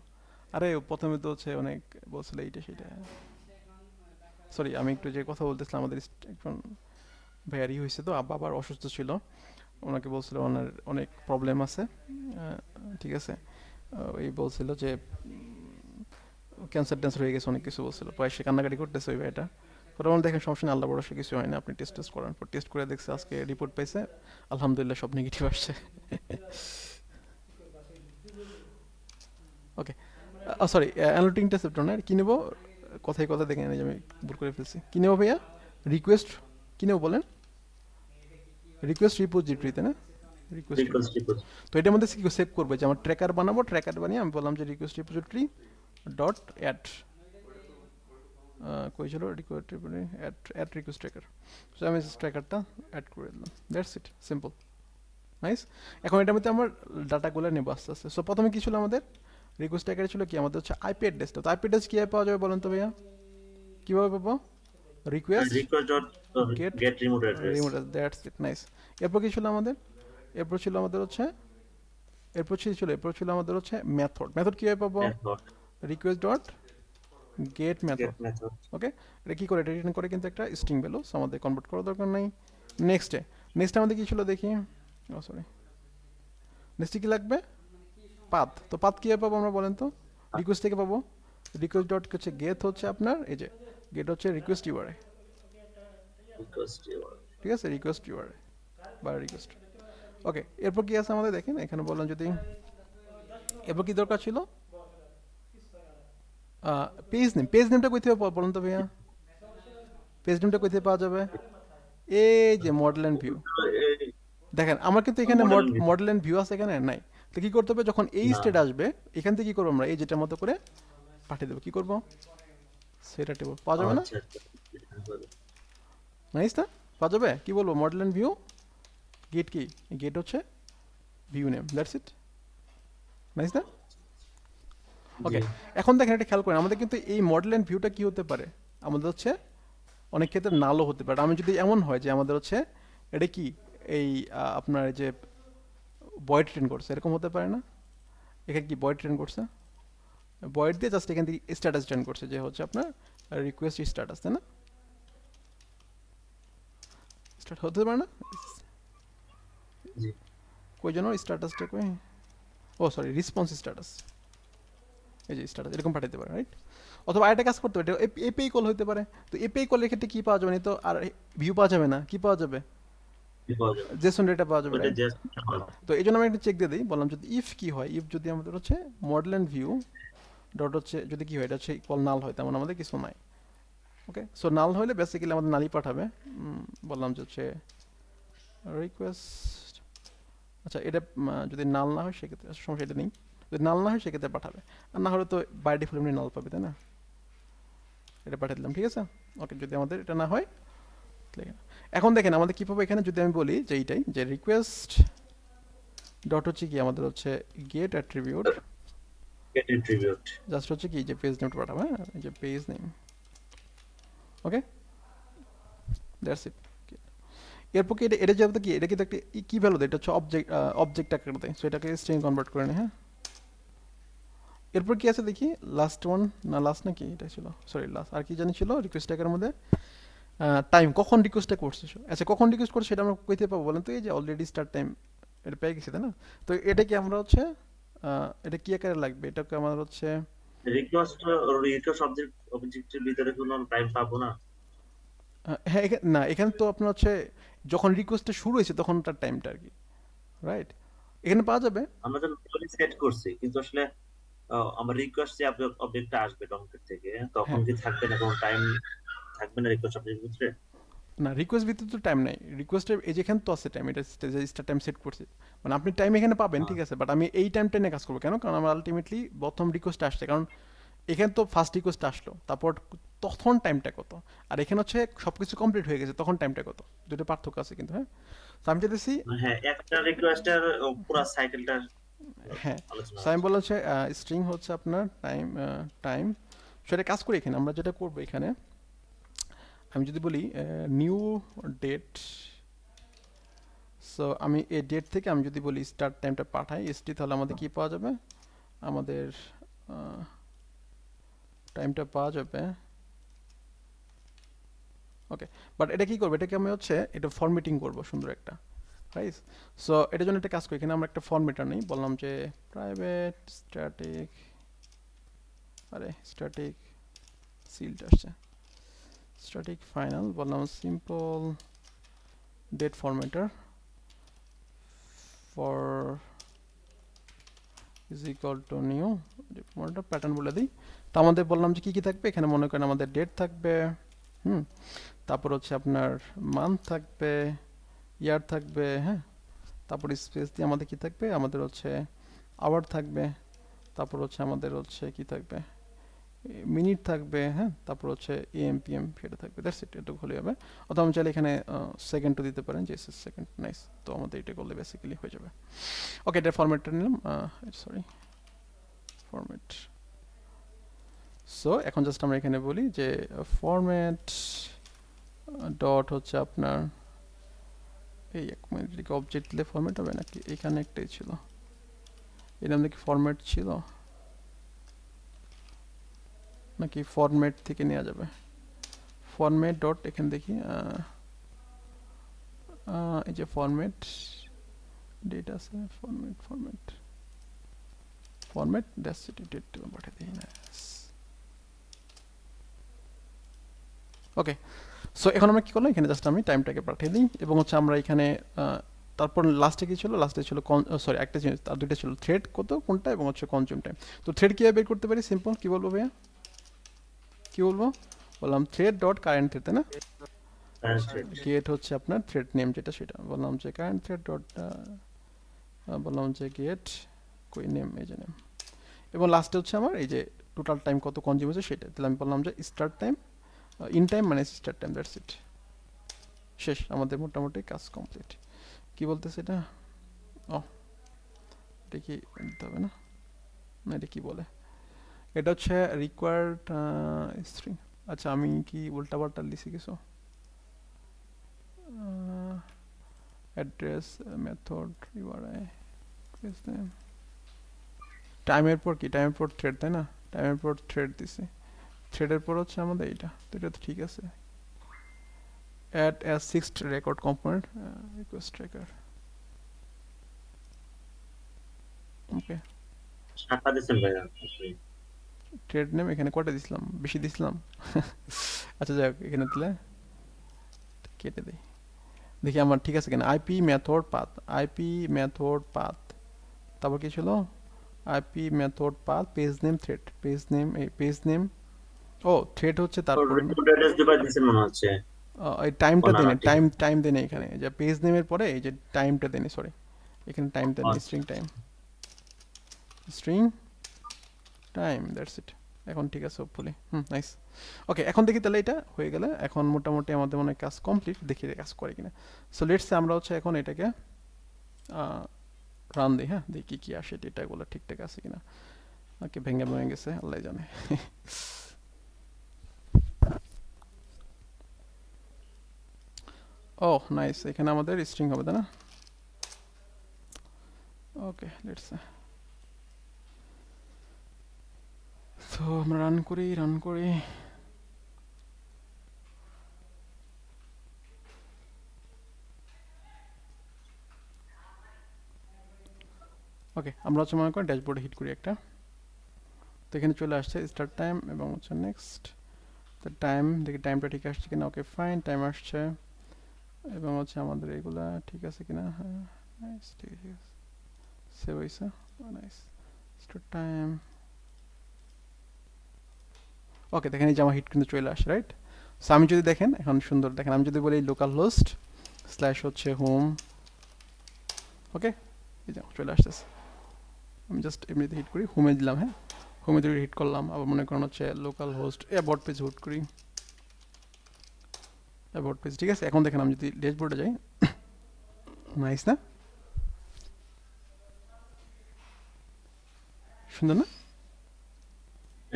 আরে প্রথমে তো হচ্ছে অনেক বলছিল এইটা সেটা, সরি আমি একটু যে কথা বলতেছিলাম আমাদের একজন ভাইয়ারি হয়েছে, তো আবার অসুস্থ ছিল, ওনাকে বলছিল ওনার অনেক প্রবলেম আছে, ঠিক আছে। ওই বলছিল যে ক্যান্সার ট্যান্সার হয়ে গেছে, অনেক কিছু বলছিল, প্রায় সে কান্নাকাটি করতেছে ওই ভাইটা। পরে আমার দেখেন সমস্যা নেই, আল্লাহ ভরসা কিছু হয় না, আপনি টেস্ট করান। পর টেস্ট করে দেখছে, আজকে রিপোর্ট পাইছে, আলহামদুলিল্লাহ সব নেগেটিভ আসছে। ওকে, সরি অ্যানালিটিক ইন্টারসেপ্টর না, কি নেবো? কথায় কথা দেখে নেই, আমি ভুল করে ফেলছি। কি নেবো ভাইয়া? রিকোয়েস্ট কি নেবো বলেন? রিকোয়েস্ট রিপোজিটরিতে না? রিকোয়েস্ট তো এটার মধ্যে কি সেভ করবো, যে আমার ট্র্যাকার বানাবো, ট্র্যাকার বানিয়ে আমি বললাম যে রিকোয়েস্ট রিপোজিটরি ডট অ্যাড, কই ছিল request add request tracker. So আমি ট্র্যাকারটা অ্যাড করে দিলাম, দ্যাটস ইট, সিম্পল, নাইস। এখন এটার মধ্যে আমার ডাটাগুলো নেবো আস্তে আস্তে। সো প্রথমে কি ছিল আমাদের রিকোয়েস্ট ট্র্যাকারে ছিল কি আমাদের হচ্ছে আইপি অ্যাড্রেসটা। তো আইপি অ্যাড্রেস কীভাবে পাওয়া যাবে বলেন তো ভাইয়া? কীভাবে পাবো? Request get get remote address remote, that's it, nice. এরপর কি ছিল আমাদের? এরপর ছিল আমাদের হচ্ছে আমাদের হচ্ছে মেথড। মেথড কীভাবে পাবো? method request dot get method. get method ওকে, এটা কী করে? এটা রিটার্ন করে কিন্তু একটা স্ট্রিং ভ্যালু, সো আমাদের কনভার্ট করার দরকার নাই। নেক্সটে আমাদের কী ছিল দেখি, ও সরি, নেক্সটে কী লাগবে? পাথ। তো পাথ কীভাবে পাবো আমরা বলেন তো? রিকোয়েস্ট থেকে পাবো। রিকোয়েস্ট ডট হচ্ছে গেট হচ্ছে আপনার এই যে গেট হচ্ছে রিকোয়েস্ট ইউআরআই, request URL ঠিক আছে, রিকোয়েস্ট ইউআরআই বা রিকোয়েস্ট। ওকে, এরপর কি আছে আমাদের দেখেন এখানে বললাম যদি, এরপর কি দরকার ছিল? Page name. পেজ নেমটা কই থেকে বলুন তো ভাইয়া? পেজ নেমটা কই থেকে পাওয়া যাবে? এই যে মডেল অ্যান্ড ভিউ, দেখেন আমার কিন্তু এখানে মডেল অ্যান্ড ভিউ আছে, এখানে নাই। তো কি করতে হবে, যখন এই স্টেট আসবে এখান থেকে কি করবো আমরা, এই যেটার মতো করে পাঠিয়ে দেবো। কি করবো? সেটা টেবল পাওয়া যাবে না? নাইস না? পাওয়া যাবে। কি বলবো? মডেল অ্যান্ড ভিউ গেট, কি গেট হচ্ছে view name, that's it, nice না? ওকে, এখন দেখেন এটা খেয়াল করেন, আমাদের কিন্তু এই মডেল অ্যান্ড ভিউটা কি হতে পারে, আমাদের হচ্ছে অনেক ক্ষেত্রে নালও হতে পারে। আমি যদি এমন হয় যে আমাদের হচ্ছে এটা কি এই আপনার যে বয়েড ট্রেন করছে, এরকম হতে পারে না? এখানে কি বয়েড ট্রেন করছে, বয়েড দিয়ে জাস্ট এখান থেকে স্ট্যাটাস ট্রেন করছে, যে হচ্ছে আপনার রিকোয়েস্ট স্ট্যাটাস, তাই না? স্টার্ট হতে পারে না? কই জন্য স্ট্যাটাসটা কই? ও সরি, রেসপন্স স্ট্যাটাস, এই যে স্ট্যাটাস এরকম পাঠাতে পারে, রাইট? অথবা আরেকটা কাজ করতে পারে, এপিআই কল হতে পারে। তো এপিআই কলের ক্ষেত্রে কি পাওয়া যাবে না, তো আর ভিউ পাওয়া যাবে না, কি পাওয়া যাবে? জেসন ডেটা পাওয়া যাবে। তো এই জন্য আমি একটা চেক দিয়ে দিই, বললাম যদি ইফ কি হয়, ইফ যদি আমাদের হচ্ছে মডেল অ্যান্ড ভিউ ডট হচ্ছে যদি কি হয়, এটা হচ্ছে ইকুয়াল নাল হয়, তেমন আমাদের কিছু নাই। ওকে, সো নাল হলে বেসিক্যালি আমাদের নালই পাঠাবে। বললাম যে হচ্ছে রিকোয়েস্ট, আচ্ছা এটা যদি নাল না হয় সেক্ষেত্রে সমস্যা, এটা নেই। যদি নাল না হয় সেক্ষেত্রে পাঠাবে, আর না হলে তো বাই ডিফল্ট এমনি নাল পাবে, তাই না? এটা পাঠিয়ে দিলাম, ঠিক আছে। ওকে, যদি আমাদের এটা না হয়, এখন দেখেন আমাদের কী পাবো এখানে, যদি আমি বলি যে এইটাই, যে রিকোয়েস্ট ডট হচ্ছে কি আমাদের হচ্ছে গেট অ্যাট্রিবিউট, জাস্ট হচ্ছে কি যে পেজ নেমটা পাঠাবো, হ্যাঁ, এই যে পেজ নেম। ওকে, দ্যাটস ইট। এরপর কি এটা যাবে কি, এটা কিন্তু একটা কি ভ্যালু দেয়, এটা হচ্ছে অবজেক্ট আকারে দেয়, সো এটাকে স্ট্রিং কনভার্ট করে নেয়, হ্যাঁ। এরপর কি আছে দেখি, লাস্ট ওয়ান না, লাস্ট নাকি এটা ছিল, সরি লাস্ট, আর কি জানি ছিল রিকোয়েস্ট ট্যাগের মধ্যে টাইম, কখন রিকোয়েস্টটা করছে। আচ্ছা কখন রিকোয়েস্ট করছে সেটা আমরা কইতে পাবো বলেন তো? এই যে অলরেডি স্টার্ট টাইম এটা পেয়ে গেছি, তাই না? তো এটা কি আমরা হচ্ছে এটা কি আকারে লাগবে, এটাকে আমাদের হচ্ছে রিকোয়েস্ট অবজেক্টের ভিতরে কোনো টাইম পাবো না। হ্যাঁ, না এখানে তো আপনার হচ্ছে যখন রিকোয়েস্টটা শুরু হয়েছে তখন তার টাইমটা আর কি, রাইট, এখানে পাওয়া যাবে। আমরা তো সেট করছি, কিন্তু আসলে আমার রিকোয়েস্ট যে অবজেক্টটা আসবে ডংকেট থেকে, তখন কি থাকবে না কোনো টাইম, থাকবে না রিকোয়েস্ট অবজেক্টের ভিতরে? না রিকোয়েস্ট ভিত্তিতে তো টাইম নাই, রিকোয়েস্টের এই যেখানে তো আছে টাইম, এটা স্টার্ট টাইম সেট করছি, মানে আপনি টাইম এখানে পাবেন হ্যাঁ ঠিক আছে, বাট আমি এই টাইমটা নিয়ে কাজ করবো কেন, কারণ আমার আলটিমেটলি প্রথম রিকোয়েস্ট আসছে, কারণ এখানে তো ফার্স্ট রিকোয়েস্ট আসলো, তারপর তখন টাইমটা কত, আর এখানে হচ্ছে সব কিছু কমপ্লিট হয়ে গেছে তখন টাইমটা কত, দুটো পার্থক্য আছে কিন্তু। হ্যাঁ, তো আমি চাইতেছি, হ্যাঁ, একটা রিকোয়েস্টের পুরো সাইকেলটা হ্যাঁ, আলোচনা সো আমি হচ্ছে। বলা হচ্ছে স্ট্রিং হচ্ছে আপনার টাইম, টাইম, সেটা কাজ করি এখানে, আমরা যেটা করবো এখানে, আমি যদি বলি নিউ ডেট, সো আমি এই ডেট থেকে আমি যদি বলি স্টার্ট টাইমটা পাঠাই এসটি, তাহলে আমাদের কি পাওয়া যাবে, আমাদের টাইমটা পাওয়া যাবে। ওকে, বাট এটা কি করবো, এটাকে আমি হচ্ছে এটা ফরম্যাটিং করবো সুন্দর একটা, রাইট। সো এটার জন্য একটা কাজ করি, এখানে আমরা একটা ফরম্যাটার নেই, বললাম যে প্রাইভেট স্ট্যাটিক, আরে স্ট্যাটিক সিলটা আসছে, স্ট্যাটিক ফাইনাল, বললাম simple date formatter for is equal to new formatter pattern বলে দিই। তো আমাদের বললাম যে কি কি থাকবে এখানে, মনে করেন আমাদের ডেট থাকবে, হুম, তারপর হচ্ছে আপনার মান্থ থাকবে, ইয়ার থাকবে, হ্যাঁ, তারপর স্পেস দিয়ে আমাদের কি থাকবে, আমাদের হচ্ছে আওয়ার থাকবে, তারপর হচ্ছে আমাদের হচ্ছে কি থাকবে, মিনিট থাকবে, হ্যাঁ, তারপর হচ্ছে এএম পিএম সেটা থাকবে, দ্যাটস ইট, এটুকু হলেই হবে। অথবা আমি চাইলে এখানে সেকেন্ডও দিতে পারেন, যে সেকেন্ড, নাইস, তো আমাদের এটা করলে বেসিক্যালি হয়ে যাবে। ওকে, এটা ফরম্যাটটা নিলাম, সরি ফরম্যাট। সো এখন জাস্ট আমরা এখানে বলি যে ফরম্যাট ডট হচ্ছে আপনার, এই এক মিনিট, এটাকে অবজেক্ট দিলে ফরম্যাট হবে নাকি, এখানে একটাই ছিল, এর নাম কি ফরম্যাট ছিল নাকি ফরম্যাট থেকে নেওয়া যাবে, ফরম্যাট ডট এখানে দেখি, এই যে ফরম্যাট ডেট আছে, format format format that's it, date পাঠিয়ে দিই না। ওকে, সো এখন আমরা কি করলাম, এখানে জাস্ট আমি টাইমটাকে পাঠিয়ে দিই, এবং হচ্ছে আমরা এখানে তারপর লাস্টে কি ছিল, লাস্টে ছিল সরি একটা জিনিস, আর দুইটা ছিল থ্রেড কত কোনটা, এবং হচ্ছে কনজিউম টাইম। তো থ্রেড কীভাবে বের করতে পারি, সিম্পল কি বলবো ভাইয়া, কি বলবো, বললাম থ্রেড ডট কারেন্ট থ্রেড, তাই না, গেট হচ্ছে আপনার থ্রেড নেম যেটা, সেটা বললাম যে কারেন্ট থ্রেড ডট, বললাম যে গেট কই নেম, এই যে নেম, এবং লাস্টে হচ্ছে আমার এই যে টোটাল টাইম কত কনজিউম হয়েছে সেটা, তাহলে আমি বললাম যে স্টার্ট টাইম, ইন টাইম মানে স্টার্ট টাইম, দ্যাটস ইট, শেষ, আমাদের মোটামুটি কাজ কমপ্লিট। কি বলতেছে এটা, ও এটা কি দিতে হবে না, না এটা কি বলে, এটা হচ্ছে রিকোয়ার্ড স্ট্রিং, আচ্ছা আমি কি উল্টা পাল্টা লিখি কিছু, অ্যাড্রেস মেথড ইউআরআই টাইমের পর কি, টাইমের পর থ্রেড, তাই না, টাইমের পর থ্রেড দিছি, থ্রেডের পর হচ্ছে আমাদের এইটা, তো এটা তো ঠিক আছে, add as sixth record component, request tracker, ওকে, 7টা দিছেন ভাই আপনি। থ্রেড নেম এখানে কয়টা দিছিলাম, বেশি দিছিলাম আচ্ছা যাই হোক, এখানে দিলে কেটে দেই, দেখি আমার ঠিক আছে কিনা, IP method path, IP method path, তারপর কি ছিল, IP method path, page name thread, page name, এই পেজ নেম, ও থ্রেড হচ্ছে তারপর রিপোর্ট অ্যাড্রেস দিবা দিছেন মনে হচ্ছে, এই টাইমটা দেনে, 15টি। টাইম দেনে এখানে, যে পেজ নেমের পরে এই যে টাইমটা দেনে, সরি এখানে টাইম দেনে, string time, string time, that's it, এখন ঠিক আছে হোপফুলি, নাইস। ওকে, এখন দেখি তাহলে এটা হয়ে গেলে, এখন মোটামুটি আমাদের মনে হয় কাজ কমপ্লিট, দেখি কাজ করে কিনা। সো লেটস সে আমরা হচ্ছে এখন এটাকে রান দিই, হ্যাঁ দেখি কি আসে, ডেটাগুলো ঠিকঠাক আছে কিনা, ওকে ভেঙে ভেঙে গেছে আল্লাহ জানে ও নাইস, এখানে আমাদের স্ট্রিং হবে তাই না, ওকে লেটস সে, তো আমরা রান করি ওকে, আমরা হচ্ছে মনে করি ড্যাশবোর্ডে হিট করি একটা, তো এখানে চলে আসছে স্টার্ট টাইম এবং হচ্ছে নেক্সট, তো টাইম দেখি টাইমটা ঠিক আসছে কিনা, ওকে ফাইন টাইম আসছে, এবং হচ্ছে আমাদের এগুলা ঠিক আছে কিনা, হ্যাঁ নাইস, ঠিক আছে সেভ হয়েছে, নাইস, স্টার্ট টাইম, ওকে দেখেন এই যে আমার হিট কিন্তু চলে আসে, রাইট। সো আমি যদি দেখেন এখন সুন্দর দেখেন, আমি যদি বলি লোকাল হোস্ট স্ল্যাশ হচ্ছে হোম, ওকে এই যে চলে আসতেছে। আমি জাস্ট এমনিতে হিট করি, হোমে দিলাম, হ্যাঁ হোমে দিয়ে হিট করলাম। আবার মনে করেন হচ্ছে লোকাল হোস্ট অ্যাবাউট পেজ হুট করি, অ্যাবাউট পেজ, ঠিক আছে। এখন দেখেন আমি যদি ড্যাশবোর্ডে যাই, নাইস না, সুন্দর না?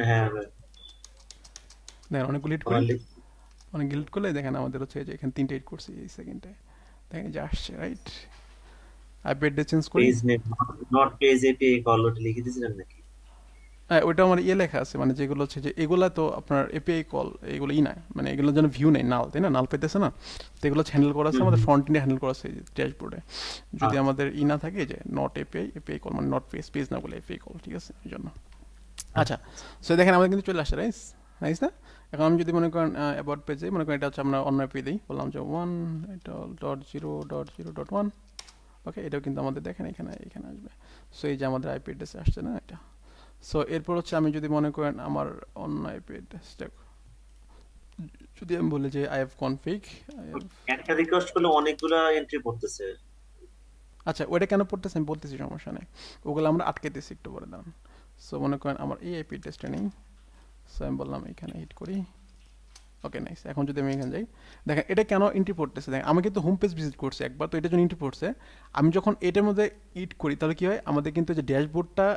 হ্যাঁ দেখেন অনেকগুলো হিট করি, অনেক হিট করলে দেখেন আমাদের হচ্ছে যে এখানে 3টে হিট করছি এই সেকেন্ডে, দেখেন যে আসছে, রাইট। আইপি অ্যাড্রেস চেঞ্জ করি, page name not page API call ওটা লিখে দিয়েছিলেন নাকি? হ্যাঁ ওইটা আমার ইয়ে লেখা আছে, মানে যেগুলো হচ্ছে যে এগুলা তো আপনার এপিআই কল, এগুলো ই না, মানে এগুলো যেন ভিউ নেই, নাল, তাই না, নাল পেতেছে না, তো এগুলো হ্যান্ডেল করা আছে আমাদের ফ্রন্ট এন্ডে হ্যান্ডেল করা আছে ড্যাশবোর্ডে। যদি আমাদের ই না থাকে যে নট এপিআই, এপিআই কল মানে নট পেজ, পেজ না বলে এপিআই কল, ঠিক আছে, এই জন্য। আচ্ছা সো দেখেন আমাদের কিন্তু চলে আসছে, রাইস নাইস না? এখন আমি যদি মনে করেন অ্যাবাউট পেজে মনে করেন এটা হচ্ছে আমরা অন্য এপিআই দিই, বললাম যে 1.0.0.1, ওকে এটাও কিন্তু আমাদের দেখেন এখানে এখানে আসবে। সো এই যে আমাদের আইপি অ্যাড্রেসে আসছে না এটা। সো এরপর হচ্ছে আমি যদি মনে করেন আমার অন্য আইপি অ্যাড্রেসটা যদি আমি বলি যে আই হ্যাভ কনফিগ, একটা রিকোয়েস্ট করলে অনেকগুলো এন্ট্রি পড়তেছে। আচ্ছা ওইটা কেন পড়তেছে আমি বলতেছি, সমস্যা নেই, ওগুলো আমরা আটকেতেছি একটু পরে দাঁড়ান। সো মনে করেন আমার এই আইপি অ্যাড্রেসটা নেই, সো আমি বললাম এখানে হিট করি, ওকে নাইস। এখন যদি আমি এখানে যাই দেখেন এটা কেন এন্ট্রি পড়তেছে, দেখেন আমি কিন্তু হোম পেজ ভিজিট করছি একবার, তো এটার জন্য এন্ট্রি পড়ছে। আমি যখন এটার মধ্যে ইট করি তাহলে কি হয়, আমাদের কিন্তু যে ড্যাশবোর্ডটা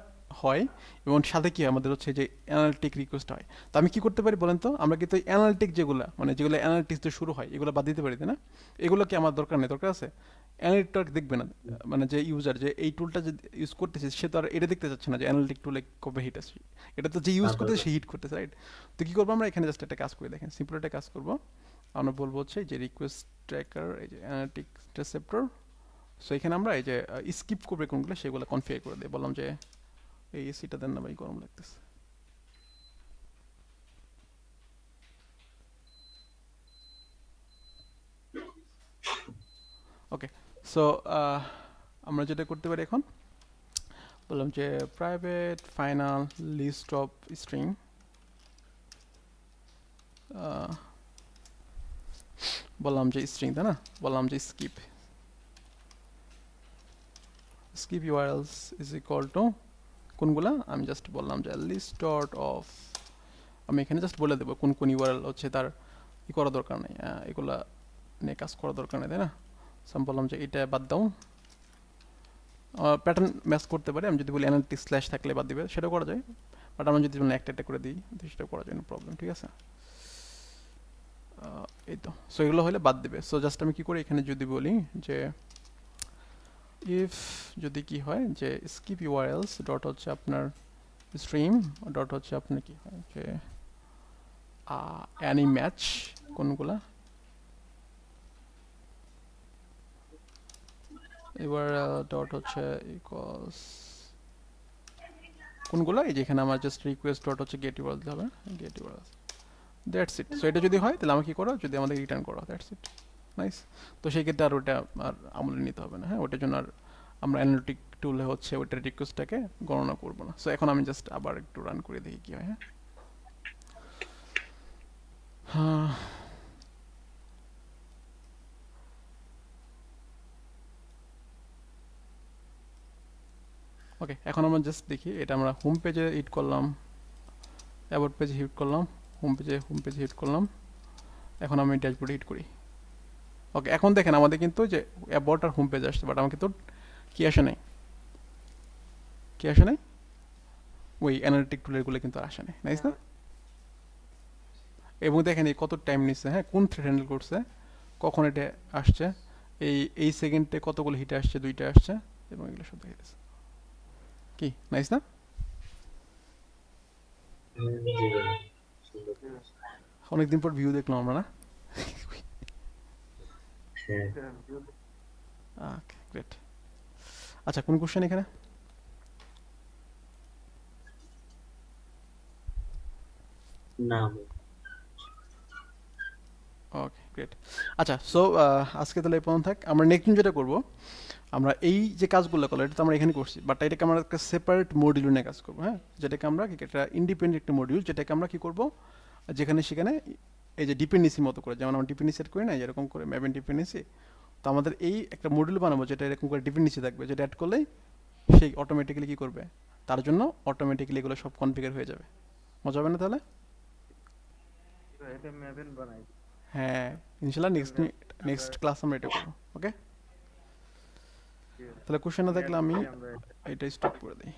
হয় এবং সাথে কি হয় আমাদের হচ্ছে যে অ্যানালিটিক রিকোয়েস্ট হয়। তো আমি কি করতে পারি বলেন তো, আমরা কিন্তু অ্যানালিটিক যেগুলো মানে যেগুলো অ্যানালিটিক্স দিয়ে শুরু হয় এগুলো বাদ দিতে পারি, তাই না? এগুলো কি আমার দরকার নেই, দরকার আছে? অ্যানালিটিক দেখবে না, মানে যে ইউজার যে এই টুলটা যে ইউজ করতেছে সে তো আর এটা দেখতে চাচ্ছে না যে অ্যানালিটিক টুলে কবে হিট আসছে, এটা তো যে ইউজ করতেছে সে হিট করতেছে, রাইট? তো কী করবো আমরা এখানে জাস্ট একটা কাজ করে দেখেন, সিম্পল একটা কাজ করবো, আমরা বলবো হচ্ছে যে রিকোয়েস্ট ট্র্যাকার, এই যে অ্যানালিটিক ইন্টারসেপ্টর। সো এখানে আমরা এই যে স্কিপ করবে কোনগুলো সেগুলো কনফিগার করে দিই, বললাম যে এই এসিটা দেন না ভাই, গরম লাগতেছে। ওকে সো আমরা যেটা করতে পারি এখন, বললাম যে private final list of string, বললাম যে স্ট্রিং, তাই না, বললাম যে skip, skip URLs is equal to কোনগুলা, আমি জাস্ট বললাম যে লিস্ট ডট অফ, আমি এখানে জাস্ট বলে দেবো কোন কোন ইউআরএল হচ্ছে তার ই করা দরকার নেই, এগুলা নিয়ে কাজ করা দরকার নেই, তাই না। সো আমি বললাম যে এটা বাদ দাও, প্যাটার্ন ম্যাচ করতে পারে, আমি যদি বলি অ্যানালিটিক্স স্ল্যাশ থাকলে বাদ দিবে সেটাও করা যায়, বাট আমরা যদি একটা একটা করে দিই সেটাও করা যায়, নো প্রবলেম, ঠিক আছে। এই তো সো এগুলো হলে বাদ দেবে। সো জাস্ট আমি কি করি এখানে যদি বলি যে ইফ যদি কি হয় যে স্কিপ ইউআরএলস ডট হচ্ছে আপনার স্ট্রিম ডট হচ্ছে আপনার কি হয় যে অ্যানি ম্যাচ কোনগুলা ইউআরএল ডট হচ্ছে ইকুয়ালস কোনগুলা, এই যেখানে আমার জাস্ট রিকোয়েস্ট ডট হচ্ছে গেট ইউআরএল দিতে হবে, get URL, that's it. So এটা যদি হয় তাহলে আমাকে কি করো, যদি আমাদের রিটার্ন করো, দ্যাটস ইট, নাইস। তো সেই ক্ষেত্রে আর ওটা আর আমলে নিতে হবে না, হ্যাঁ ওটার জন্য আর আমরা অ্যানালিটিক টুলে হচ্ছে ওইটার রিকোয়েস্টটাকে গণনা করবো না। সো এখন আমি জাস্ট আবার একটু রান করে দেখি কি হয়, হ্যাঁ ওকে এখন আমরা জাস্ট দেখি এটা আমরা হোম পেজে হিট করলাম, অ্যাবাউট পেজে হিট করলাম, হোম পেজে হিট করলাম, এখন আমি ড্যাশবোর্ডে হিট করি। ওকে এখন দেখেন আমাদের কিন্তু যে অ্যাবাউট আর হোম পেজ আসছে, বাট আমাকে তো কি আসে নাই, কি আসে নাই, ওই অ্যানালিটিক টুলেরগুলো কিন্তু আসে নাই, নাইস না? এবং দেখেন এই কত টাইম নিচ্ছে, হ্যাঁ কোন থ্রেড হ্যান্ডেল করছে, কখন এটা আসছে, এই সেকেন্ডে কতগুলো হিটে আসছে, 2টা আসছে, এবং এগুলো সব দেখে দিচ্ছে, কি নাইস না? অনেকদিন পর ভিউ দেখলাম আমরা না, গ্রেট। আচ্ছা কোন কোশ্চেন এখানে? না ওকে গ্রেট। আচ্ছা সো আজকে তাহলে এই পর্যন্ত থাক, আমরা নেক্সট দিন যেটা করবো, আমরা এই যে কাজগুলো করলো এটা তো আমরা এখানে করছি, বাট এটাকে আমরা একটা সেপারেট মডিউল নিয়ে কাজ করবো, হ্যাঁ যেটাকে আমরা একটা ইন্ডিপেন্ডেন্ট একটা মডিউল, যেটাকে আমরা কি করবো যেখানে সেখানে এই যে ডিপেন্ডেন্সি মতো করে, যেমন আমরা ডিপেন্ডেন্সি সেট করি না এরকম করে ম্যাপ এন্ড ডিপেন্ডেন্সি, তো আমাদের এই একটা মডিউল বানাবো যেটা এরকম করে ডিপেন্ডেন্সি থাকবে, যেটা অ্যাড করলেই সেই অটোমেটিক্যালি কি করবে, তার জন্য অটোমেটিক্যালি এগুলো সব কনফিগার হয়ে যাবে। মজা হবে না তাহলে? এটা ম্যাপেন বানাই হ্যাঁ ইনশাল্লাহ নেক্সট ক্লাস আমরা এটা করবো। ওকে, তাহলে কোশ্চেন না থাকলে আমি আমরা এটা স্টপ করে দিই।